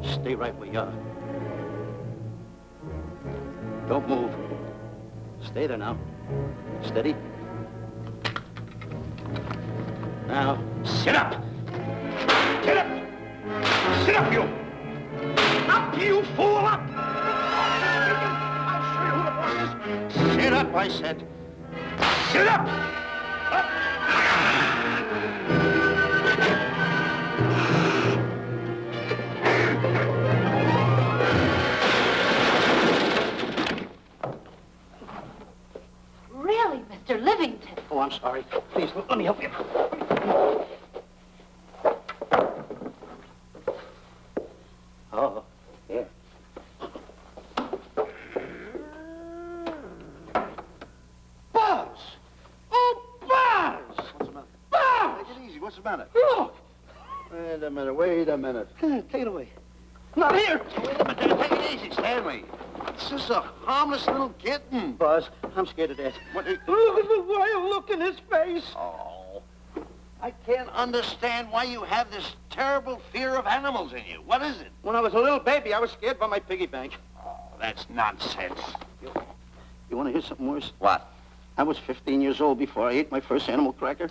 Stay right where you are. Don't move. Stay there now. Steady. Now, sit up. Get up. Sit up, you. Up, you fool, up. I'll show you who the boss is. Sit up, I said. Sit up. Up. Really, Mr. Livington? Oh, I'm sorry. Please, let me help you. Oh, yeah. Buzz! Oh, Buzz! What's the matter? Buzz! Take it easy. What's the matter? Look! Wait a minute. Take it away. Not here! Wait a minute. Take it easy, Stanley. It's just a harmless little kitten. Buzz, I'm scared to death. What? Look at the wild look in his face. Oh. I can't understand why you have this terrible fear of animals in you. What is it? When I was a little baby, I was scared by my piggy bank. Oh, that's nonsense. You want to hear something worse? What? I was 15 years old before I ate my first animal cracker.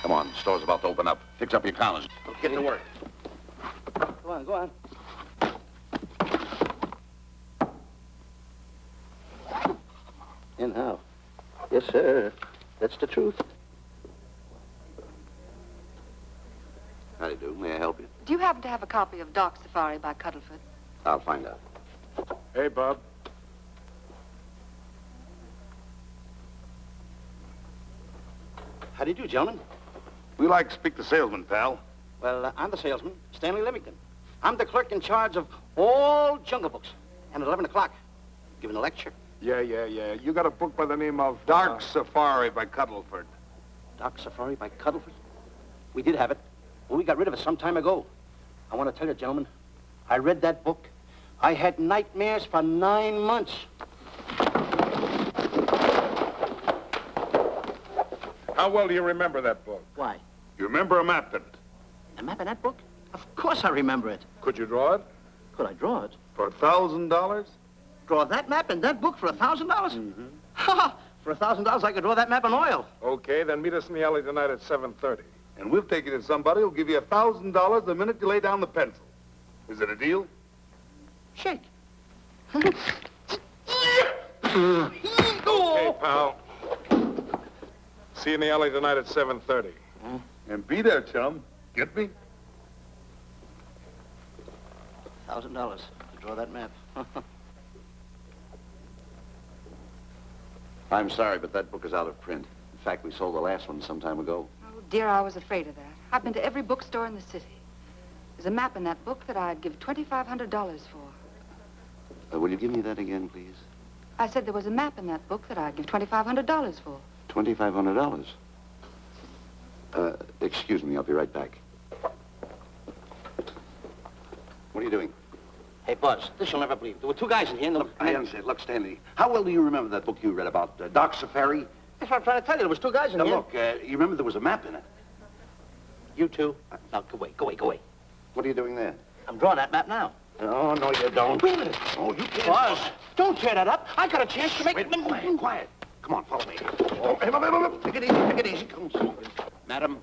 Come on, the store's about to open up. Fix up your counters. Get to work. Go on, go on. And how? Yes, sir. That's the truth. How do you do? May I help you? Do you happen to have a copy of Doc Safari by Cuddlefoot? I'll find out. Hey, Bob. How do you do, gentlemen? We like to speak to salesman, pal. Well, I'm the salesman, Stanley Livington. I'm the clerk in charge of all Jungle Books. And at 11 o'clock, giving a lecture. Yeah. You got a book by the name of Dark Safari by Cuddleford. Doc Safari by Cuddlefoot? We did have it, but we got rid of it some time ago. I want to tell you, gentlemen, I read that book. I had nightmares for 9 months. How well do you remember that book? Why? You remember a map in it? A map in that book? Of course I remember it. Could you draw it? Could I draw it? For $1,000? Draw that map in that book for $1,000? Mm-hmm. Ha! For $1,000, I could draw that map in oil. Okay, then meet us in the alley tonight at 7:30. And we'll take you to somebody who'll give you $1,000 the minute you lay down the pencil. Is it a deal? Shake. Okay, pal. See you in the alley tonight at 7:30. And be there, chum. Get me? $1,000 to draw that map. I'm sorry, but that book is out of print. In fact, we sold the last one some time ago. Oh, dear, I was afraid of that. I've been to every bookstore in the city. There's a map in that book that I'd give $2,500 for. Will you give me that again, please? I said there was a map in that book that I'd give $2,500 for. $2,500. Excuse me, I'll be right back. What are you doing? Hey, Buzz, this you'll never believe. There were two guys in here and... Look, I understand. Look, Stanley, how well do you remember that book you read about Doc Safari? That's what I'm trying to tell you. There was two guys in Now, here. look, you remember there was a map in it. You two. Now, go away. What are you doing there? I'm drawing that map now. Oh, no, you don't. Wait a minute. Oh, you can't. Buzz, don't tear that up. I got a chance to make... Wait, quiet. Come on, follow me. Oh, hey, take it easy. Come on. Madam,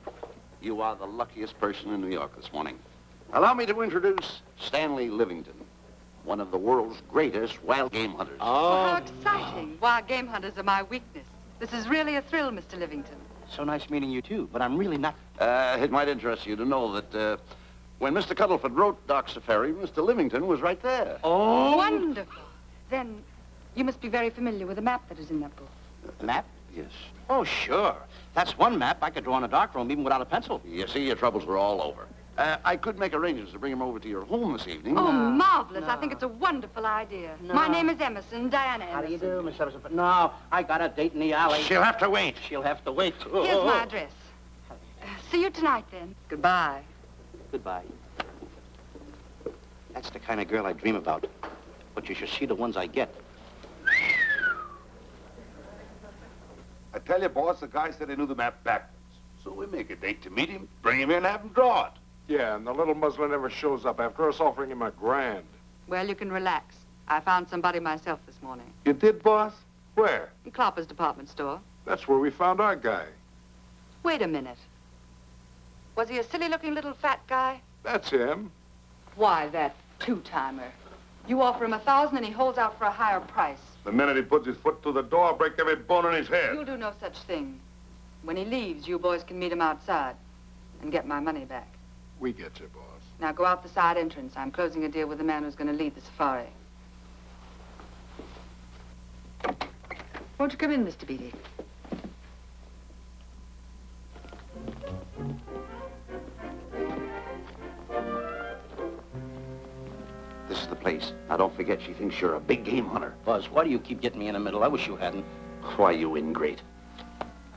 you are the luckiest person in New York this morning. Allow me to introduce Stanley Livington, one of the world's greatest wild game hunters. Oh, how exciting. Wild game hunters are my weakness. This is really a thrill, Mr. Livington. So nice meeting you, too, but I'm really not... It might interest you to know that when Mr. Cuddleford wrote Doc Safari, Mr. Livington was right there. Oh! Wonderful. Then You must be very familiar with the map that is in that book. Map? Yes. Oh, sure. That's one map I could draw in a darkroom even without a pencil. You see, your troubles were all over. I could make arrangements to bring him over to your home this evening. Oh, No, marvelous. no. I think it's a wonderful idea. No. My name is Emerson, Diana Emerson. How do you do, Miss Emerson? But no, I got a date in the alley. She'll have to wait. She'll have to wait. Here's my address. See you tonight, then. Goodbye. Goodbye. That's the kind of girl I dream about. But you should see the ones I get. I tell you, boss, the guy said he knew the map backwards. So we make a date to meet him, bring him in, have him draw it. Yeah, and the little muslin never shows up after us offering him $1,000. Well, you can relax. I found somebody myself this morning. You did, boss? Where? In Clopper's department store. That's where we found our guy. Wait a minute. Was he a silly-looking little fat guy? That's him. Why, that two-timer. You offer him $1,000 and he holds out for a higher price. The minute he puts his foot through the door, I'll break every bone in his head. You'll do no such thing. When he leaves, you boys can meet him outside and get my money back. We get you, boss. Now go out the side entrance. I'm closing a deal with the man who's going to lead the safari. Won't you come in, Mr. Beatty? This is the place. Now, don't forget, she thinks you're a big game hunter. Buzz, why do you keep getting me in the middle? I wish you hadn't. Why, you ingrate.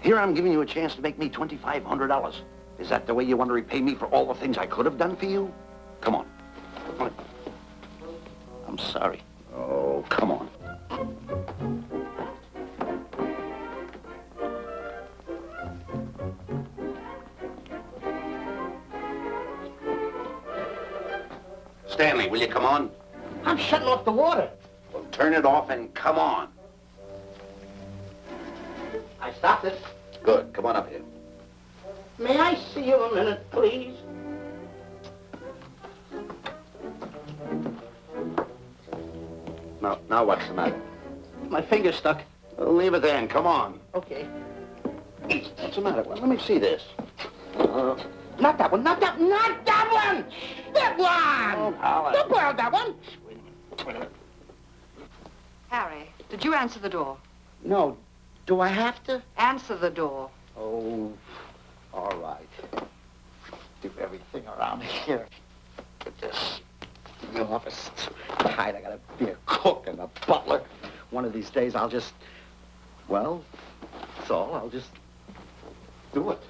Here I'm giving you a chance to make me $2,500. Is that the way you want to repay me for all the things I could have done for you? Come on. I'm sorry. Oh, come on. Stanley, will you come on? I'm shutting off the water. Well, turn it off and come on. I stopped it. Good. Come on up here. May I see you a minute, please? Now what's the matter? My finger's stuck. Leave it there and come on. Okay. What's the matter? Well, let me see this. Not that one, not that one! That one! Oh, Alan. Don't borrow that one! Wait a minute. Harry, did you answer the door? No. Do I have to? Answer the door. Oh, all right. Do everything around here. Get this. The office is tight. I gotta be a cook and a butler. One of these days I'll just, well, that's all. I'll just do it.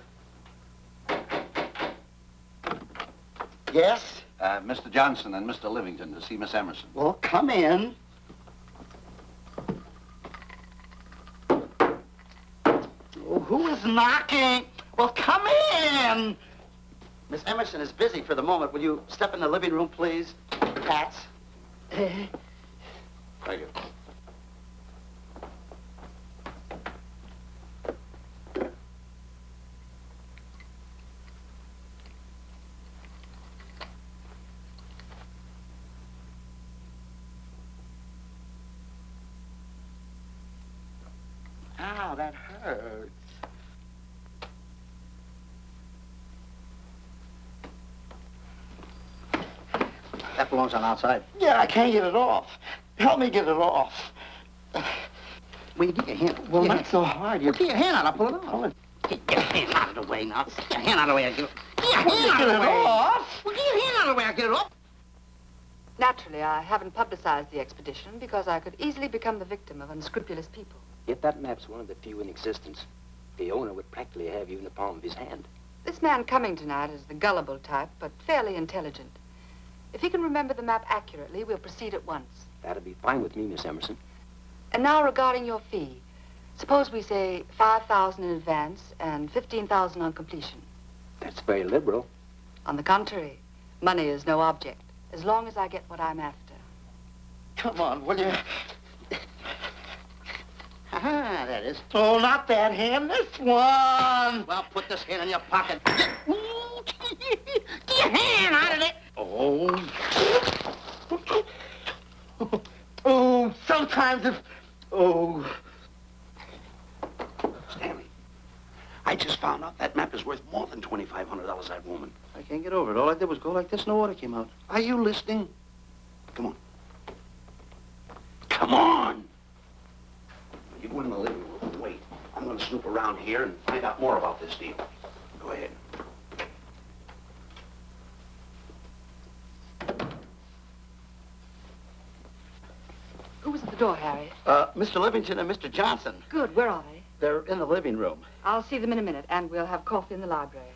Yes? Mr. Johnson and Mr. Livington to see Miss Emerson. Well, come in. Oh, who is knocking? Well, come in. Miss Emerson is busy for the moment. Will you step in the living room, please? Cats. Thank you. Ow, that hurts. That belongs on outside. Yeah, I can't get it off. Help me get it off. Will you get your hand? Well, not so hard. Well, get your hand out. I'll pull it off. Get your hand out of the way now. Get your hand out of the way. I'll get it. Get your hand out of the way. Off. Well, get your hand out of the way. I'll get it off. Naturally, I haven't publicized the expedition because I could easily become the victim of unscrupulous people. Yet that map's one of the few in existence. The owner would practically have you in the palm of his hand. This man coming tonight is the gullible type, but fairly intelligent. If he can remember the map accurately, we'll proceed at once. That'd be fine with me, Miss Emerson. And now regarding your fee. Suppose we say $5,000 in advance and $15,000 on completion. That's very liberal. On the contrary, money is no object, as long as I get what I'm after. Come on, will you? Ah, that is. Oh, not that hand, this one. Well, put this hand in your pocket. Get your hand out of it. Oh. Oh, sometimes if... Oh. Stanley, I just found out that map is worth more than $2,500, that woman. I can't get over it. All I did was go like this and the water came out. Are you listening? Come on. Come on. around here and find out more about this deal. Go ahead. Who was at the door, Harry? Mr. Livingston and Mr. Johnson. Good. Where are they? They're in the living room. I'll see them in a minute, and we'll have coffee in the library.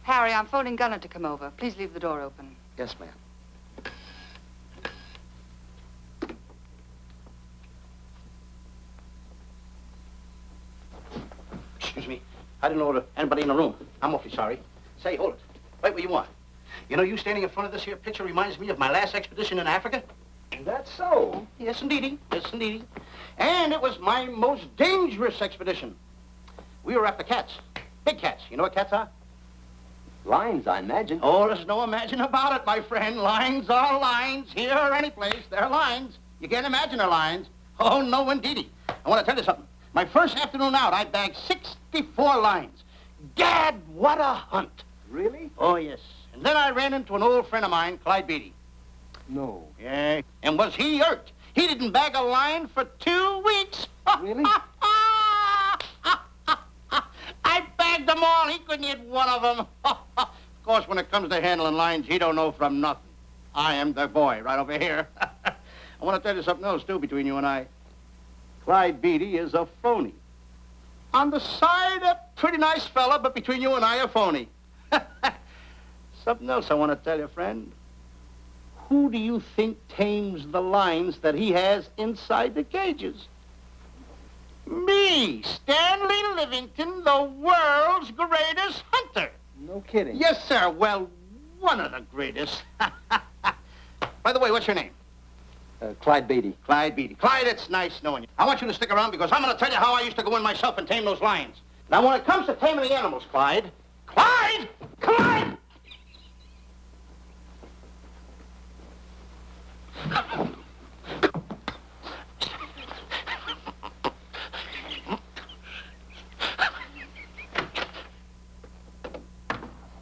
Harry, I'm phoning Gunner to come over. Please leave the door open. Yes, ma'am. Excuse me. I didn't know anybody in the room. I'm awfully sorry. Say, hold it. Wait where you want. You know, you standing in front of this here picture reminds me of my last expedition in Africa. That's so. Yes, indeedy. Yes, indeedy. And it was my most dangerous expedition. We were after cats. Big cats. You know what cats are? Lions, I imagine. Oh, there's no imagine about it, my friend. Lines are lines. Here or any place, they're lines. You can't imagine they're lines. Oh, no, indeedy. I want to tell you something. My first afternoon out, I bagged 64 lines. Gad, what a hunt. Really? Oh, yes. And then I ran into an old friend of mine, Clyde Beatty. No. Yeah. And was he hurt? He didn't bag a line for 2 weeks. Really? I bagged them all. He couldn't hit one of them. Of course, when it comes to handling lines, he don't know from nothing. I am the boy right over here. I want to tell you something else, too, between you and I. Clyde Beatty is a phony. On the side, a pretty nice fella, but between you and I, a phony. Something else I want to tell you, friend. Who do you think tames the lines that he has inside the cages? Me, Stanley Livington, the world's greatest hunter. No kidding. Yes, sir. Well, one of the greatest. By the way, what's your name? Clyde Beatty. Clyde Beatty. Clyde, it's nice knowing you. I want you to stick around because I'm going to tell you how I used to go in myself and tame those lions. Now, when it comes to taming the animals, Clyde... Clyde! Clyde!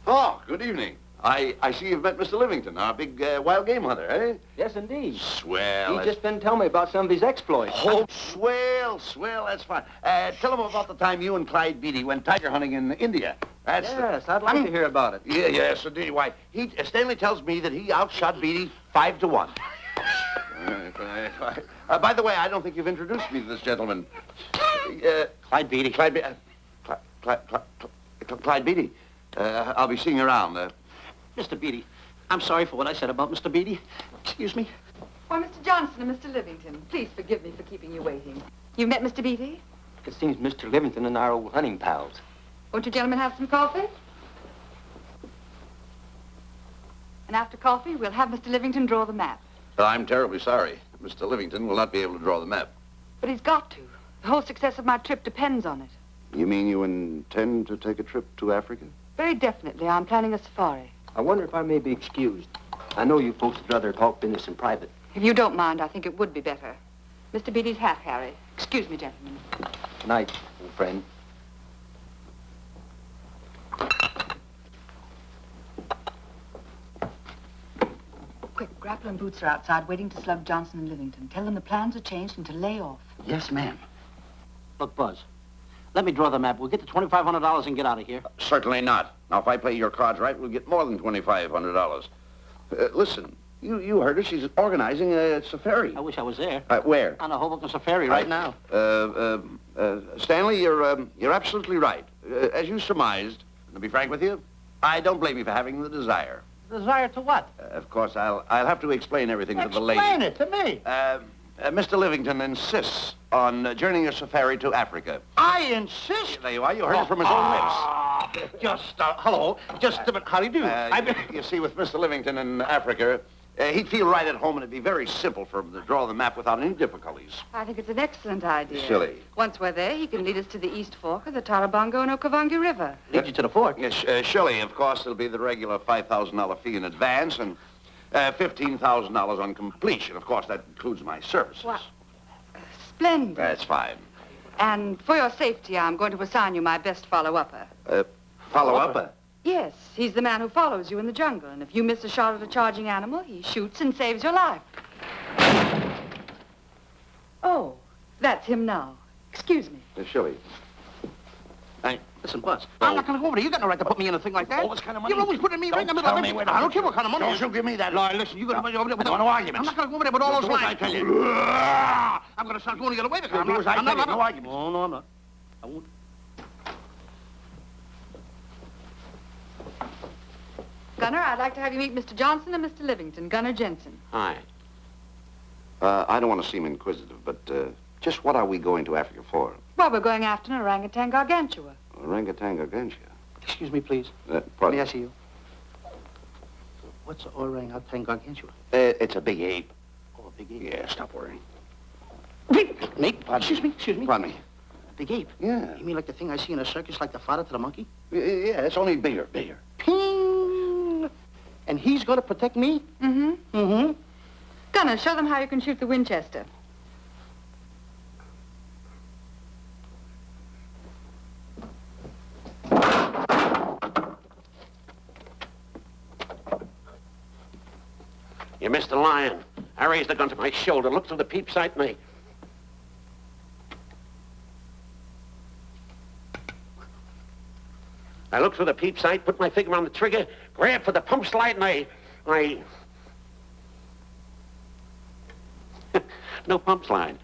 Oh, good evening. I see you've met Mr. Livington, our big wild game hunter, eh? Yes, indeed. Swell. He just been telling me about some of his exploits. Oh, swell, that's fine. Tell him about the time you and Clyde Beatty went tiger hunting in India. That's Yes, I'd like to hear about it. Yeah, yes, indeed. Why, Stanley tells me that he outshot Beatty 5-1. By the way, I don't think you've introduced me to this gentleman. Clyde Beatty. Clyde Beatty. I'll be seeing you around. Mr. Beatty, I'm sorry for what I said about Mr. Beatty. Excuse me. Why, Mr. Johnson and Mr. Livington, please forgive me for keeping you waiting. You met Mr. Beatty? It seems Mr. Livington and our old hunting pals. Won't you gentlemen have some coffee? And after coffee, we'll have Mr. Livington draw the map. I'm terribly sorry. Mr. Livington will not be able to draw the map. But he's got to. The whole success of my trip depends on it. You mean you intend to take a trip to Africa? Very definitely. I'm planning a safari. I wonder if I may be excused. I know you folks would rather talk business in private. If you don't mind, I think it would be better. Mr. Beatty's hat, Harry. Excuse me, gentlemen. Good night, old friend. Quick, Grapple and Boots are outside waiting to slug Johnson and Livington. Tell them the plans are changed and to lay off. Yes, ma'am. Look, Buzz, let me draw the map. We'll get the $2,500 and get out of here. Certainly not. Now, if I play your cards right, we'll get more than $2,500. Listen, you heard her. She's organizing a safari. I wish I was there. Where? On a Hoboken safari right now. Stanley, you're absolutely right. As you surmised, to be frank with you, I don't blame you for having the desire. Desire to what? Of course, I'll have to explain everything to the lady. Explain it to me. Mr. Livington insists on journeying a safari to Africa. I insist. There you are. You heard it from his own lips. Hello. Just a minute. How do you do? You see, with Mr. Livington in Africa, he'd feel right at home, and it'd be very simple for him to draw the map without any difficulties. I think it's an excellent idea. Silly. Once we're there, he can lead us to the East Fork of the Tarabongo and Okavango River. Lead you to the fort. Yes, surely, of course, it'll be the regular $5,000 fee in advance and $15,000 on completion. Of course, that includes my services. What? Splendid. That's fine. And for your safety, I'm going to assign you my best follow-upper. Follow-up? Yes, he's the man who follows you in the jungle. And if you miss a shot at a charging animal, he shoots and saves your life. Oh, that's him now. Excuse me. Shirley. Hey, Listen, Buzz, I'm not going to go over there. You got no right to put me in a thing like that. Oh, what kind of money? You're always putting me right in the middle of Don't tell me everything. what I don't care what kind of money. Don't you give me that. No, listen, you got to go over there with No arguments. I'm not going to go over there with all those Do as lines. I tell you. I'm going to start going to get away with it. Do as I tell you. No arguments. No, no, I'm not. I won't. Gunner, I'd like to have you meet Mr. Johnson and Mr. Livington, Gunner Jensen. Hi. I don't want to seem inquisitive, but just what are we going to Africa for? Well, we're going after an orangutan gargantua. Orangutan gargantua. Excuse me, please. Let Pardon? me ask you. What's orangutan gargantua? It's a big ape. Oh, a big ape. Yeah, stop worrying. Nate, excuse me. Pardon me. A big ape? Yeah. You mean like the thing I see in a circus, like the fodder to the monkey? Yeah, it's only bigger. Ping! And he's going to protect me? Mm-hmm. Mm-hmm. Gunner, show them how you can shoot the Winchester. You missed the lion. I raised the gun to my shoulder, looked through the peep sight, and I looked through the peep sight, put my finger on the trigger, grabbed for the pump slide, and I... No pump slide.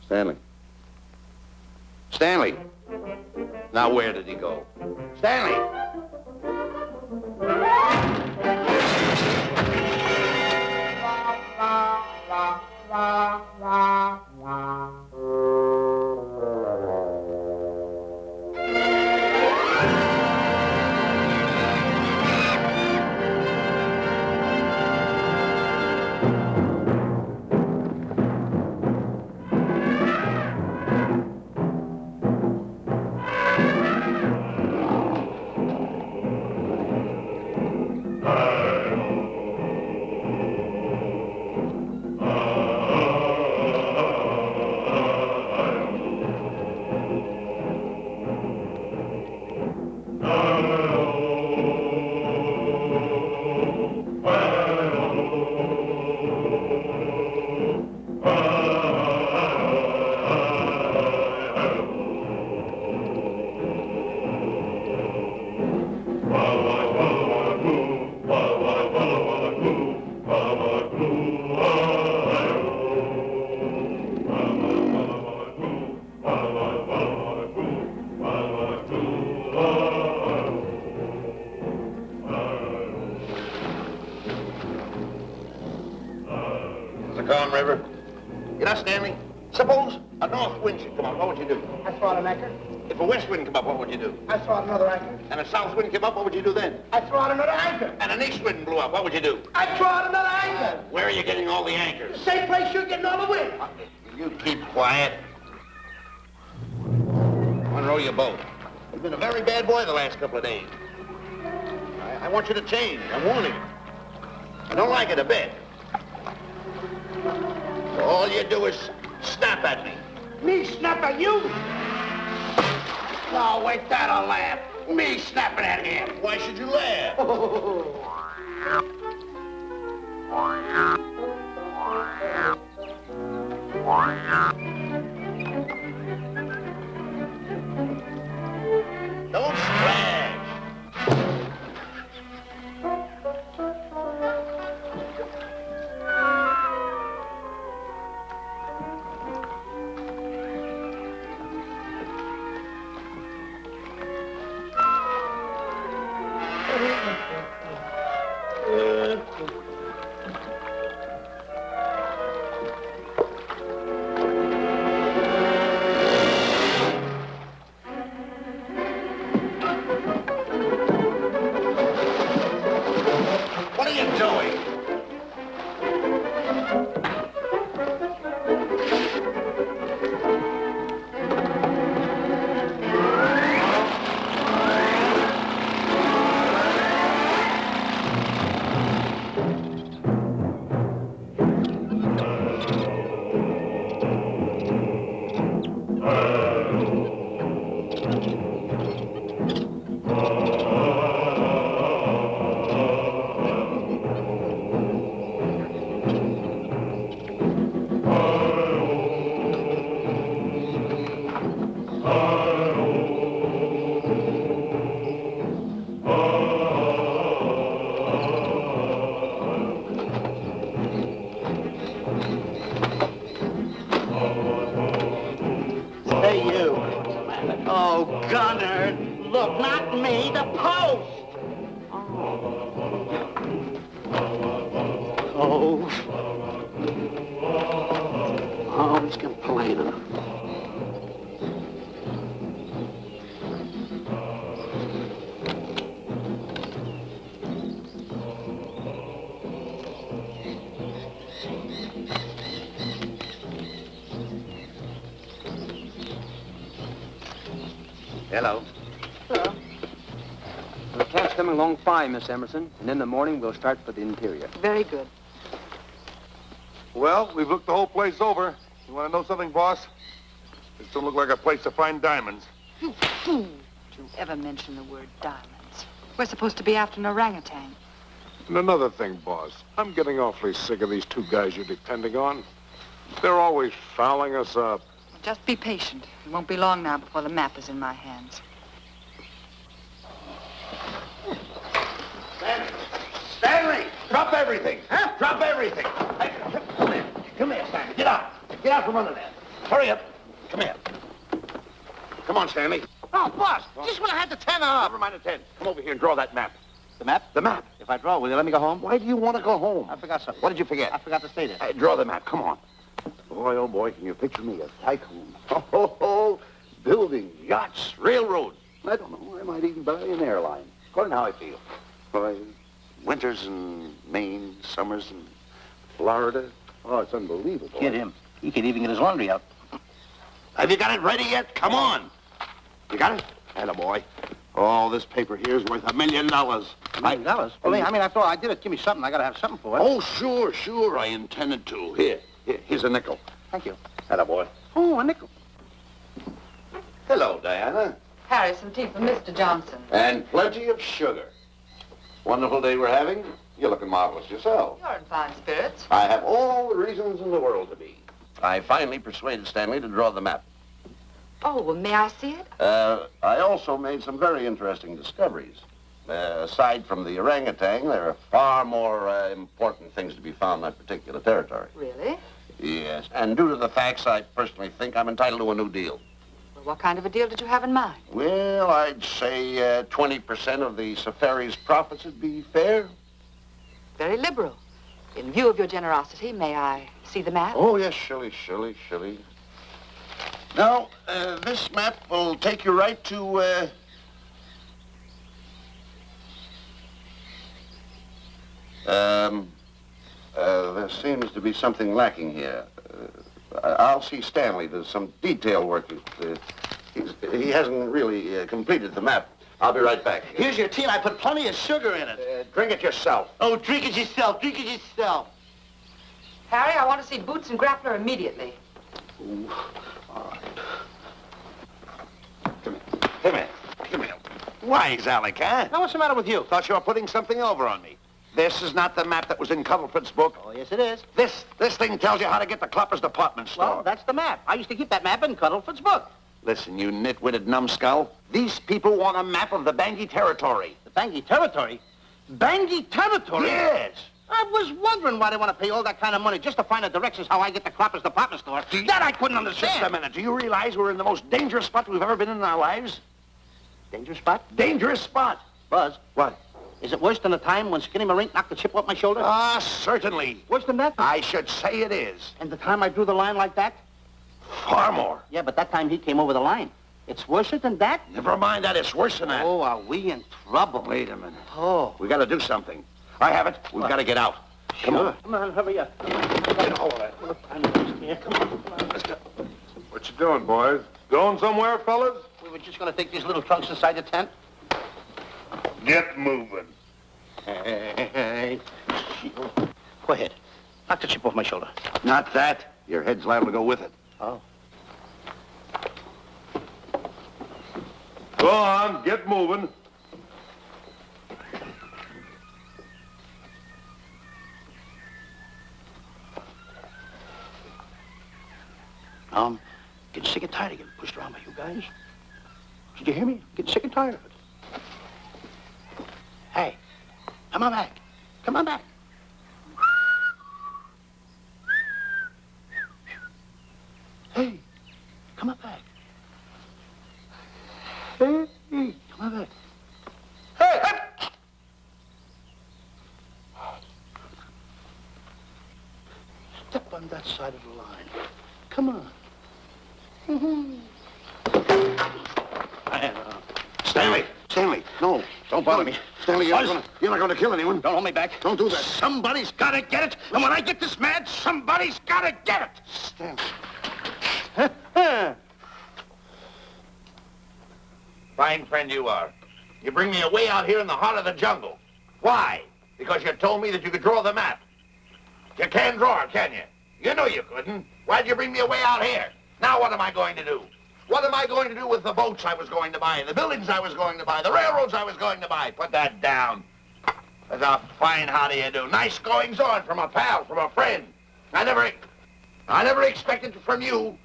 Stanley. Stanley. Now, where did he go? Stanley! River. You know, Stanley, suppose a north wind should come up, what would you do? I throw out an anchor. If a west wind come up, what would you do? I throw out another anchor. And a south wind came up, what would you do then? I throw out another anchor. And an east wind blew up, what would you do? I throw out another anchor. Where are you getting all the anchors? Same place you're getting all the wind. You keep quiet. Unroll your boat. You've been a very bad boy the last couple of days. I want you to change. I'm warning you. I don't like it a bit. So all you do is snap at me. Me snap at you? No, wait, that'll laugh. Me snapping at him. Why should you laugh? Don't splash. What are you doing? Look, not me, the post. Oh. Oh, he's complaining. Hello. Hello. The cab's coming along fine, Miss Emerson. And in the morning, we'll start for the interior. Very good. Well, we've looked the whole place over. You want to know something, boss? This don't look like a place to find diamonds. You fool. Don't you ever mention the word diamonds. We're supposed to be after an orangutan. And another thing, boss. I'm getting awfully sick of these two guys you're depending on. They're always fouling us up. Just be patient. It won't be long now before the map is in my hands. Stanley, drop everything. Huh? Drop everything. Hey, come here. Come here, Stanley. Get out. Get out from under there. Hurry up. Come here. Come on, Stanley. Oh, boss, just when I had the 10 up. Never mind the 10. Come over here and draw that map. The map? The map. If I draw, will you let me go home? Why do you want to go home? I forgot something. What did you forget? I forgot to stay there. Hey, draw the map. Come on. Boy, oh boy, can you picture me? A tycoon. Oh, building yachts, railroads. I don't know. I might even buy an airline. According to how I feel. Boy, winters in Maine, summers in Florida. Oh, it's unbelievable. Kid him. He could even get his laundry out. Have you got it ready yet? Come on. You got it? Attaboy. Oh, this paper here is worth $1 million. $1 million? Well, I mean, after all, I did it. Give me something. I got to have something for it. Oh, sure. I intended to. Here's a nickel. Thank you. Attaboy. Oh, a nickel. Hello, Diana. Harry, some tea for Mr. Johnson. And plenty of sugar. Wonderful day we're having. You're looking marvelous yourself. You're in fine spirits. I have all the reasons in the world to be. I finally persuaded Stanley to draw the map. Oh, well, may I see it? I also made some very interesting discoveries. Aside from the orangutan, there are far more important things to be found in that particular territory. Really? Yes, and due to the facts, I personally think I'm entitled to a new deal. Well, what kind of a deal did you have in mind? Well, I'd say 20% of the safari's profits would be fair. Very liberal. In view of your generosity, may I see the map? Oh, yes, Shilly. Now, this map will take you right to, there seems to be something lacking here. I'll see Stanley. There's some detail work. He hasn't really completed the map. I'll be right back. Here's your tea, and I put plenty of sugar in it. Drink it yourself. Oh, drink it yourself. Drink it yourself. Harry, I want to see Boots and Grappler immediately. Ooh, all right. Come here. Wise, Alec, huh? Now, what's the matter with you? Thought you were putting something over on me. This is not the map that was in Cuddlefoot's book. Oh, yes, it is. This thing tells you how to get to Clopper's department store. Well, that's the map. I used to keep that map in Cuddlefoot's book. Listen, you nitwitted numbskull. These people want a map of the Bangui territory. The Bangui territory? Bangui territory? Yes. I was wondering why they want to pay all that kind of money just to find the directions how I get to Clopper's department store. That I couldn't understand. Just a minute. Do you realize we're in the most dangerous spot we've ever been in our lives? Dangerous spot? Dangerous spot. Buzz. What? Is it worse than the time when Skinny Marink knocked the chip off my shoulder? Ah, certainly. Worse than that? I should say it is. And the time I drew the line like that? Far more. Yeah, but that time he came over the line. It's worse than that? Never mind that. It's worse than that. Oh, are we in trouble? Wait a minute. Oh. We got to do something. I have it. We've got to get out. Come on. Come on, hurry up. Get a hold of that. I'm here. Come on. Let's go. What you doing, boys? Going somewhere, fellas? We were just going to take these little trunks inside the tent. Get moving. Hey. Go ahead. Knock the chip off my shoulder. Not that. Your head's liable to go with it. Oh. Go on, get moving. Getting sick and tired of getting pushed around by you guys. Did you hear me? Getting sick and tired of it. Hey, come on back. Come on back. Hey, come on back. Hey, come on step on that side of the line. Come on. Stanley, no. Don't bother me. Stanley, you're not going to kill anyone. Don't hold me back. Don't do that. Somebody's got to get it. And when I get this mad, somebody's got to get it. Stanley. Fine friend you are. You bring me away out here in the heart of the jungle. Why? Because you told me that you could draw the map. You can't draw it, can you? You know you couldn't. Why'd you bring me away out here? Now what am I going to do? What am I going to do with the boats I was going to buy, the buildings I was going to buy, the railroads I was going to buy? Put that down. That's a fine how do you do. Nice goings on from a pal, from a friend. I never expected it from you.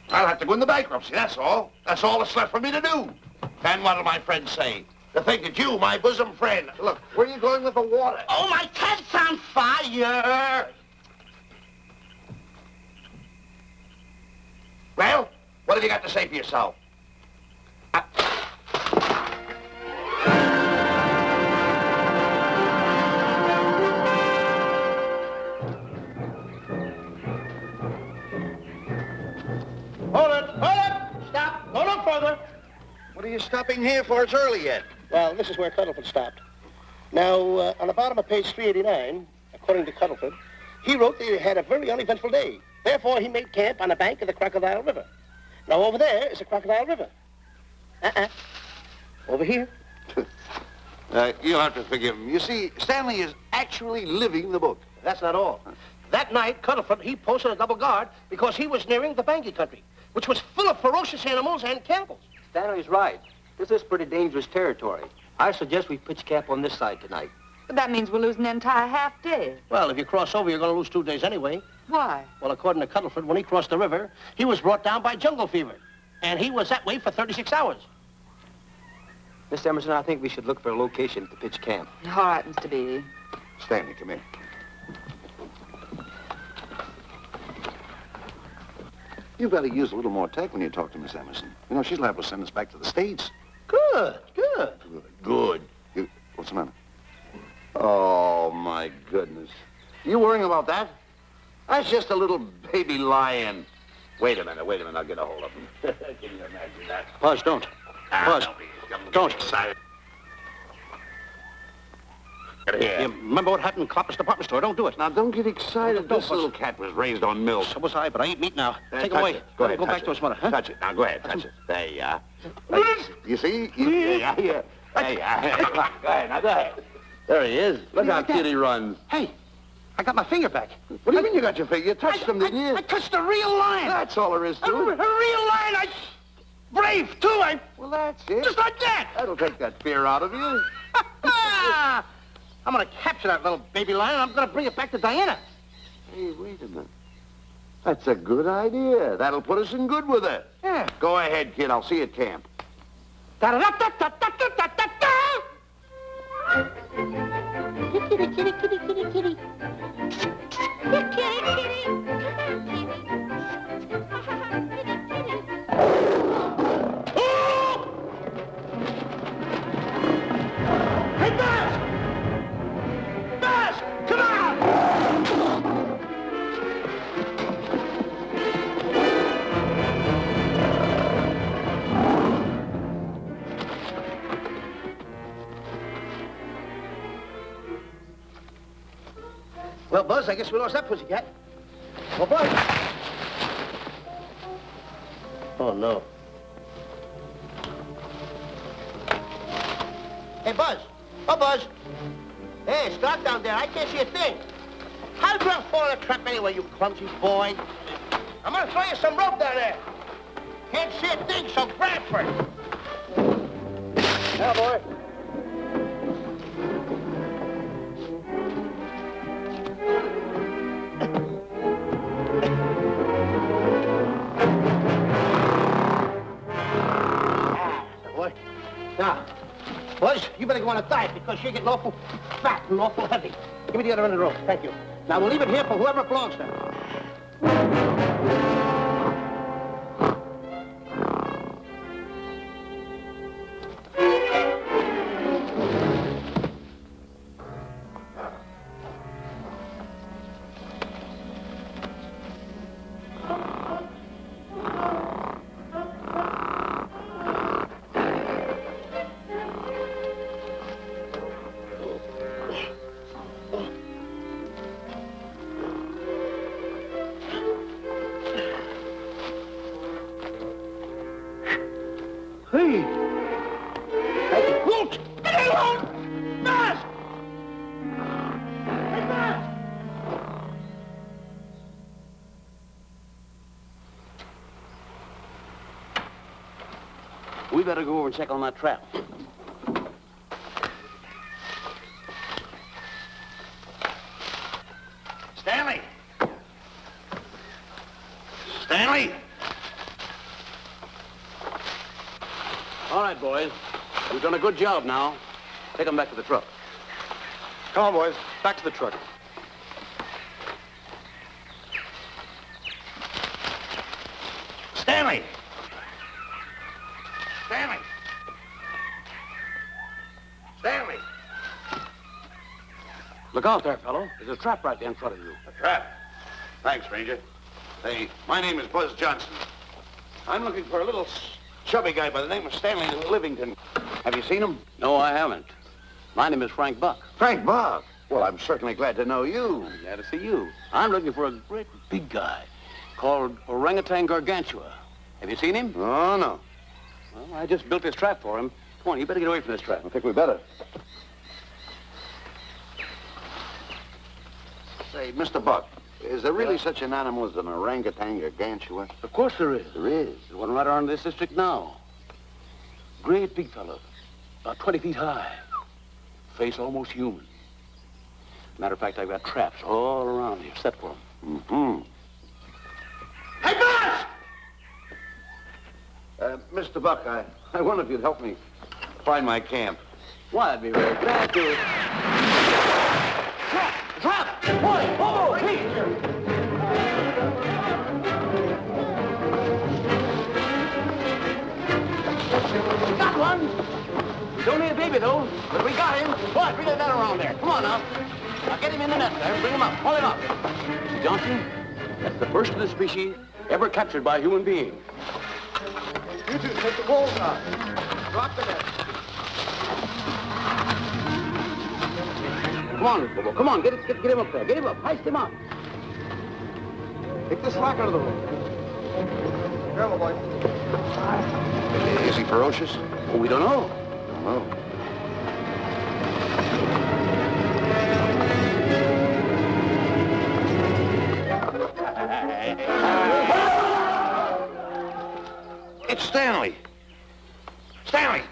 I'll have to go into bankruptcy, that's all. That's all that's left for me to do. And what'll my friends say? To think that you, my bosom friend... Look, where are you going with the water? Oh, my cat's on fire! Well, what have you got to say for yourself? Hold it! Stop! Go no further! What are you stopping here for? It's early yet. Well, this is where Cuddleford stopped. Now, on the bottom of page 389, according to Cuddleford, he wrote that he had a very uneventful day. Therefore, he made camp on the bank of the Crocodile River. Now, over there is the Crocodile River. Over here. You'll have to forgive him. You see, Stanley is actually living the book. That's not all. That night, Cuddleford, he posted a double guard because he was nearing the Bangi country, which was full of ferocious animals and cannibals. Stanley's right. This is pretty dangerous territory. I suggest we pitch camp on this side tonight. But that means we'll lose an entire half day. Well, if you cross over, you're going to lose 2 days anyway. Why? Well, according to Cuddleford, when he crossed the river, he was brought down by jungle fever. And he was that way for 36 hours. Miss Emerson, I think we should look for a location to pitch camp. All right, Mr. Beatty. Stanley, come here. You've got to use a little more tact when you talk to Miss Emerson. You know, she's liable to send us back to the States. Good. Good. What's the matter? Oh, my goodness. You worrying about that? That's just a little baby lion. Wait a minute, I'll get a hold of him. Can you imagine that? Buzz, don't. Buzz, don't. Excited. You remember what happened in Copper's department store? Don't do it. Now, don't get excited. Don't, This little cat was raised on milk. So was I, but I ain't meat now. Take touch it away. it. Go ahead, Go touch back it. to his mother, huh? Touch it. Now, go ahead, touch it. There you are. You see? Yeah. There you are. Come on, go ahead, now go ahead. There he is. Look how cute he runs. Hey, I got my finger back. What do you mean you got your finger? You touched him, didn't you? I touched a real lion. That's all there is A to real it. lion. Brave, too. Well, that's it. Just like that. That'll take that fear out of you. I'm going to capture that little baby lion, and I'm going to bring it back to Diana. Hey, wait a minute. That's a good idea. That'll put us in good with her. Yeah. Go ahead, kid. I'll see you at camp. Da-da-da-da-da-da-da-da-da. Kitty, kitty, kitty, kitty, kitty. Kitty, kitty. Hey, Buzz! Buzz, come on! Well, Buzz, I guess we lost that pussycat. Well, Buzz. Oh, no. Hey, Buzz. Oh, Buzz. Hey, it's dark down there. I can't see a thing. How'd you fall in a trap anyway, you clumsy boy? I'm gonna throw you some rope down there. Can't see a thing, so grab for it. Now, boy. Now, Buzz, you better go on a diet because you're getting awful fat and awful heavy. Give me the other end of the rope. Thank you. Now, we'll leave it here for whoever it belongs to. We better go over and check on that trap. Stanley! Stanley! All right, boys. We've done a good job now. Take them back to the truck. Come on, boys. Back to the truck. Stanley! Stanley! Stanley! Look out there, fellow. There's a trap right there in front of you. A trap? Thanks, Ranger. Hey, my name is Buzz Johnson. I'm looking for a little chubby guy by the name of Stanley Livington. Have you seen him? No, I haven't. My name is Frank Buck. Frank Buck? Well, I'm certainly glad to know you. I'm glad to see you. I'm looking for a great big guy called Orangutan Gargantua. Have you seen him? Oh, no. Well, I just built this trap for him. Come on, you better get away from this trap. I think we better. Say, Mr. Buck, is there really such an animal as an orangutan gargantua? Of course there is. There is? There's one right around this district now. Great big fellow, about 20 feet high. Face almost human. Matter of fact, I've got traps all around here set for him. Mm-hmm. Hey, Buzz! Mr. Buck, I wonder if you'd help me find my camp. Why, I'd be very glad to. Trap! Boy! Oh, Pete! Got one! He's only a baby, though, but we got him. Boy, bring that net around there. Come on, now. Now, get him in the net there. Bring him up. Haul him up. Johnson, that's the first of the species ever captured by a human being. You two, take the balls out. Drop the net. Come on, Bobo. Come on. Get him up there. Get him up. Heist him up. Take the slack out of the room. Careful, boy. Is he ferocious? Well, we don't know. Don't know. It's Stanley. Stanley,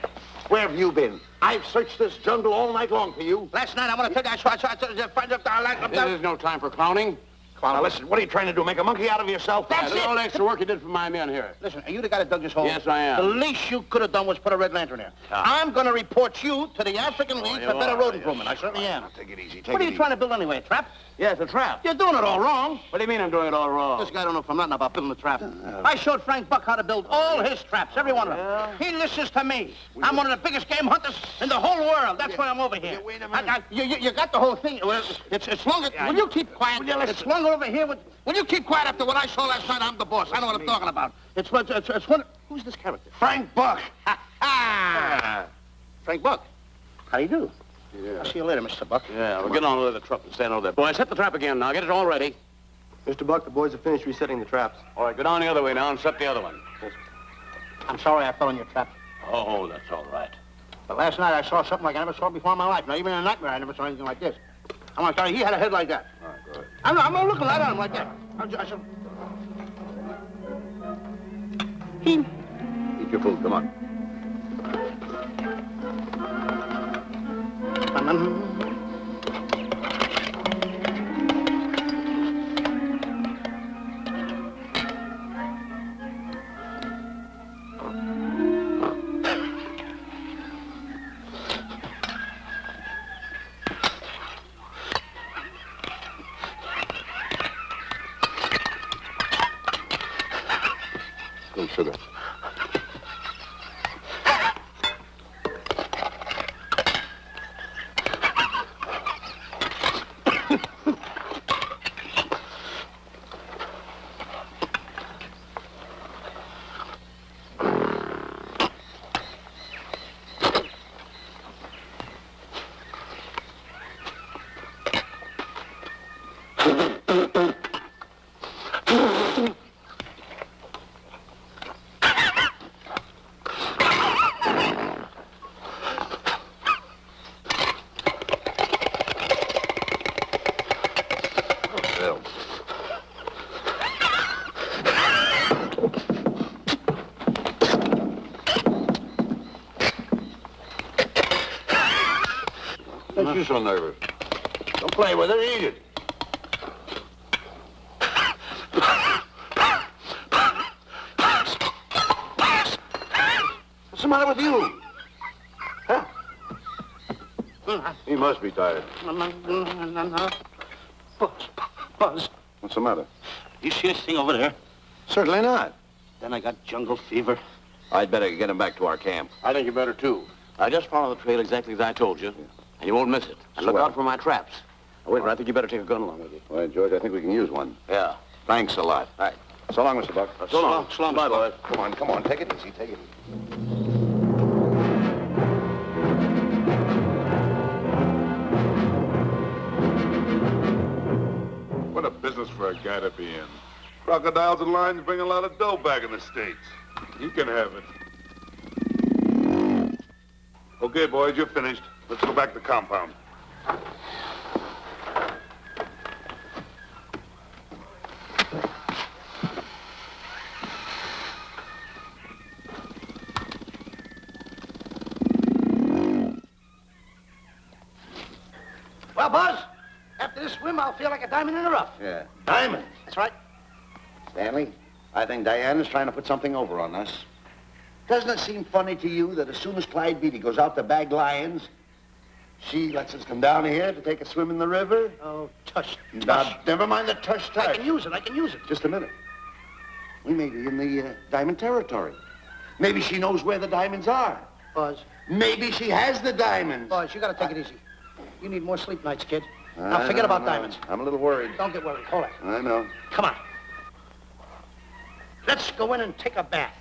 where have you been? I've searched this jungle all night long for you. Last night, I want to tell you, I saw This is no time for clowning. Come on, Now, listen, what are you trying to do? Make a monkey out of yourself? That's it. All the extra work you did for my men here. Listen, are you the guy that dug this hole? Yes, I am. The least you could have done was put a red lantern there. I'm going to report you to the African League for better road improvement. I certainly am. Take it easy. What are you trying to build anyway, a trap? Yes, a trap. You're doing it all wrong. What do you mean I'm doing it all wrong? This guy don't know from nothing about building a trap. I showed Frank Buck how to build all his traps, every one of them. He listens to me. I'm one of the biggest game hunters in the whole world. That's why I'm over here. Wait a minute. You got the whole thing. Well, it's longer. Will you keep quiet? It's longer over here. Will you keep quiet after what I saw last night? I'm the boss. I know what I'm talking about. It's one. Who's this character? Frank Buck. Frank Buck. How do you do? Yeah. I'll see you later, Mr. Buck. Yeah, we'll get on over the truck and stand over there. Boys, set the trap again now. Get it all ready. Mr. Buck, the boys have finished resetting the traps. All right, go down the other way now and set the other one. I'm sorry I fell in your trap. Oh, that's all right. But last night I saw something like I never saw before in my life. Now, even in a nightmare, I never saw anything like this. I want to tell you, he had a head like that. All right, go ahead. I'm not looking right at him like that. I said... Eat your food, come on. Good sugar. you so nervous? Don't play with it, eat it. What's the matter with you? Huh? He must be tired. Buzz. What's the matter? You see this thing over there? Certainly not. Then I got jungle fever. I'd better get him back to our camp. I think you better, too. I just follow the trail exactly as I told you, and you won't miss it. And look Swell. out for my traps. Now, wait a minute, I think you better take a gun along with you. All right, George, I think we can use one. Yeah. Thanks a lot. All right. So long, Mr. Buck. So long. So long, Bye, Mr. boys. Come on, take it easy, take it easy. What a business for a guy to be in. Crocodiles and lions bring a lot of dough back in the States. You can have it. Okay, boys, you're finished. Let's go back to the compound. Well, Buzz, after this swim, I'll feel like a diamond in the rough. Yeah. Diamond? That's right. Stanley, I think Diana's trying to put something over on us. Doesn't it seem funny to you that as soon as Clyde Beatty goes out to bag lions, she lets us come down here to take a swim in the river? Oh, tush. Now, never mind the tush. I can use it. Just a minute. We may be in the diamond territory. Maybe she knows where the diamonds are. Buzz. Maybe she has the diamonds. Buzz, you gotta take it easy. You need more sleep nights, kid. Now, forget about diamonds. I'm a little worried. Don't get worried. Hold it. I know. Come on. Let's go in and take a bath.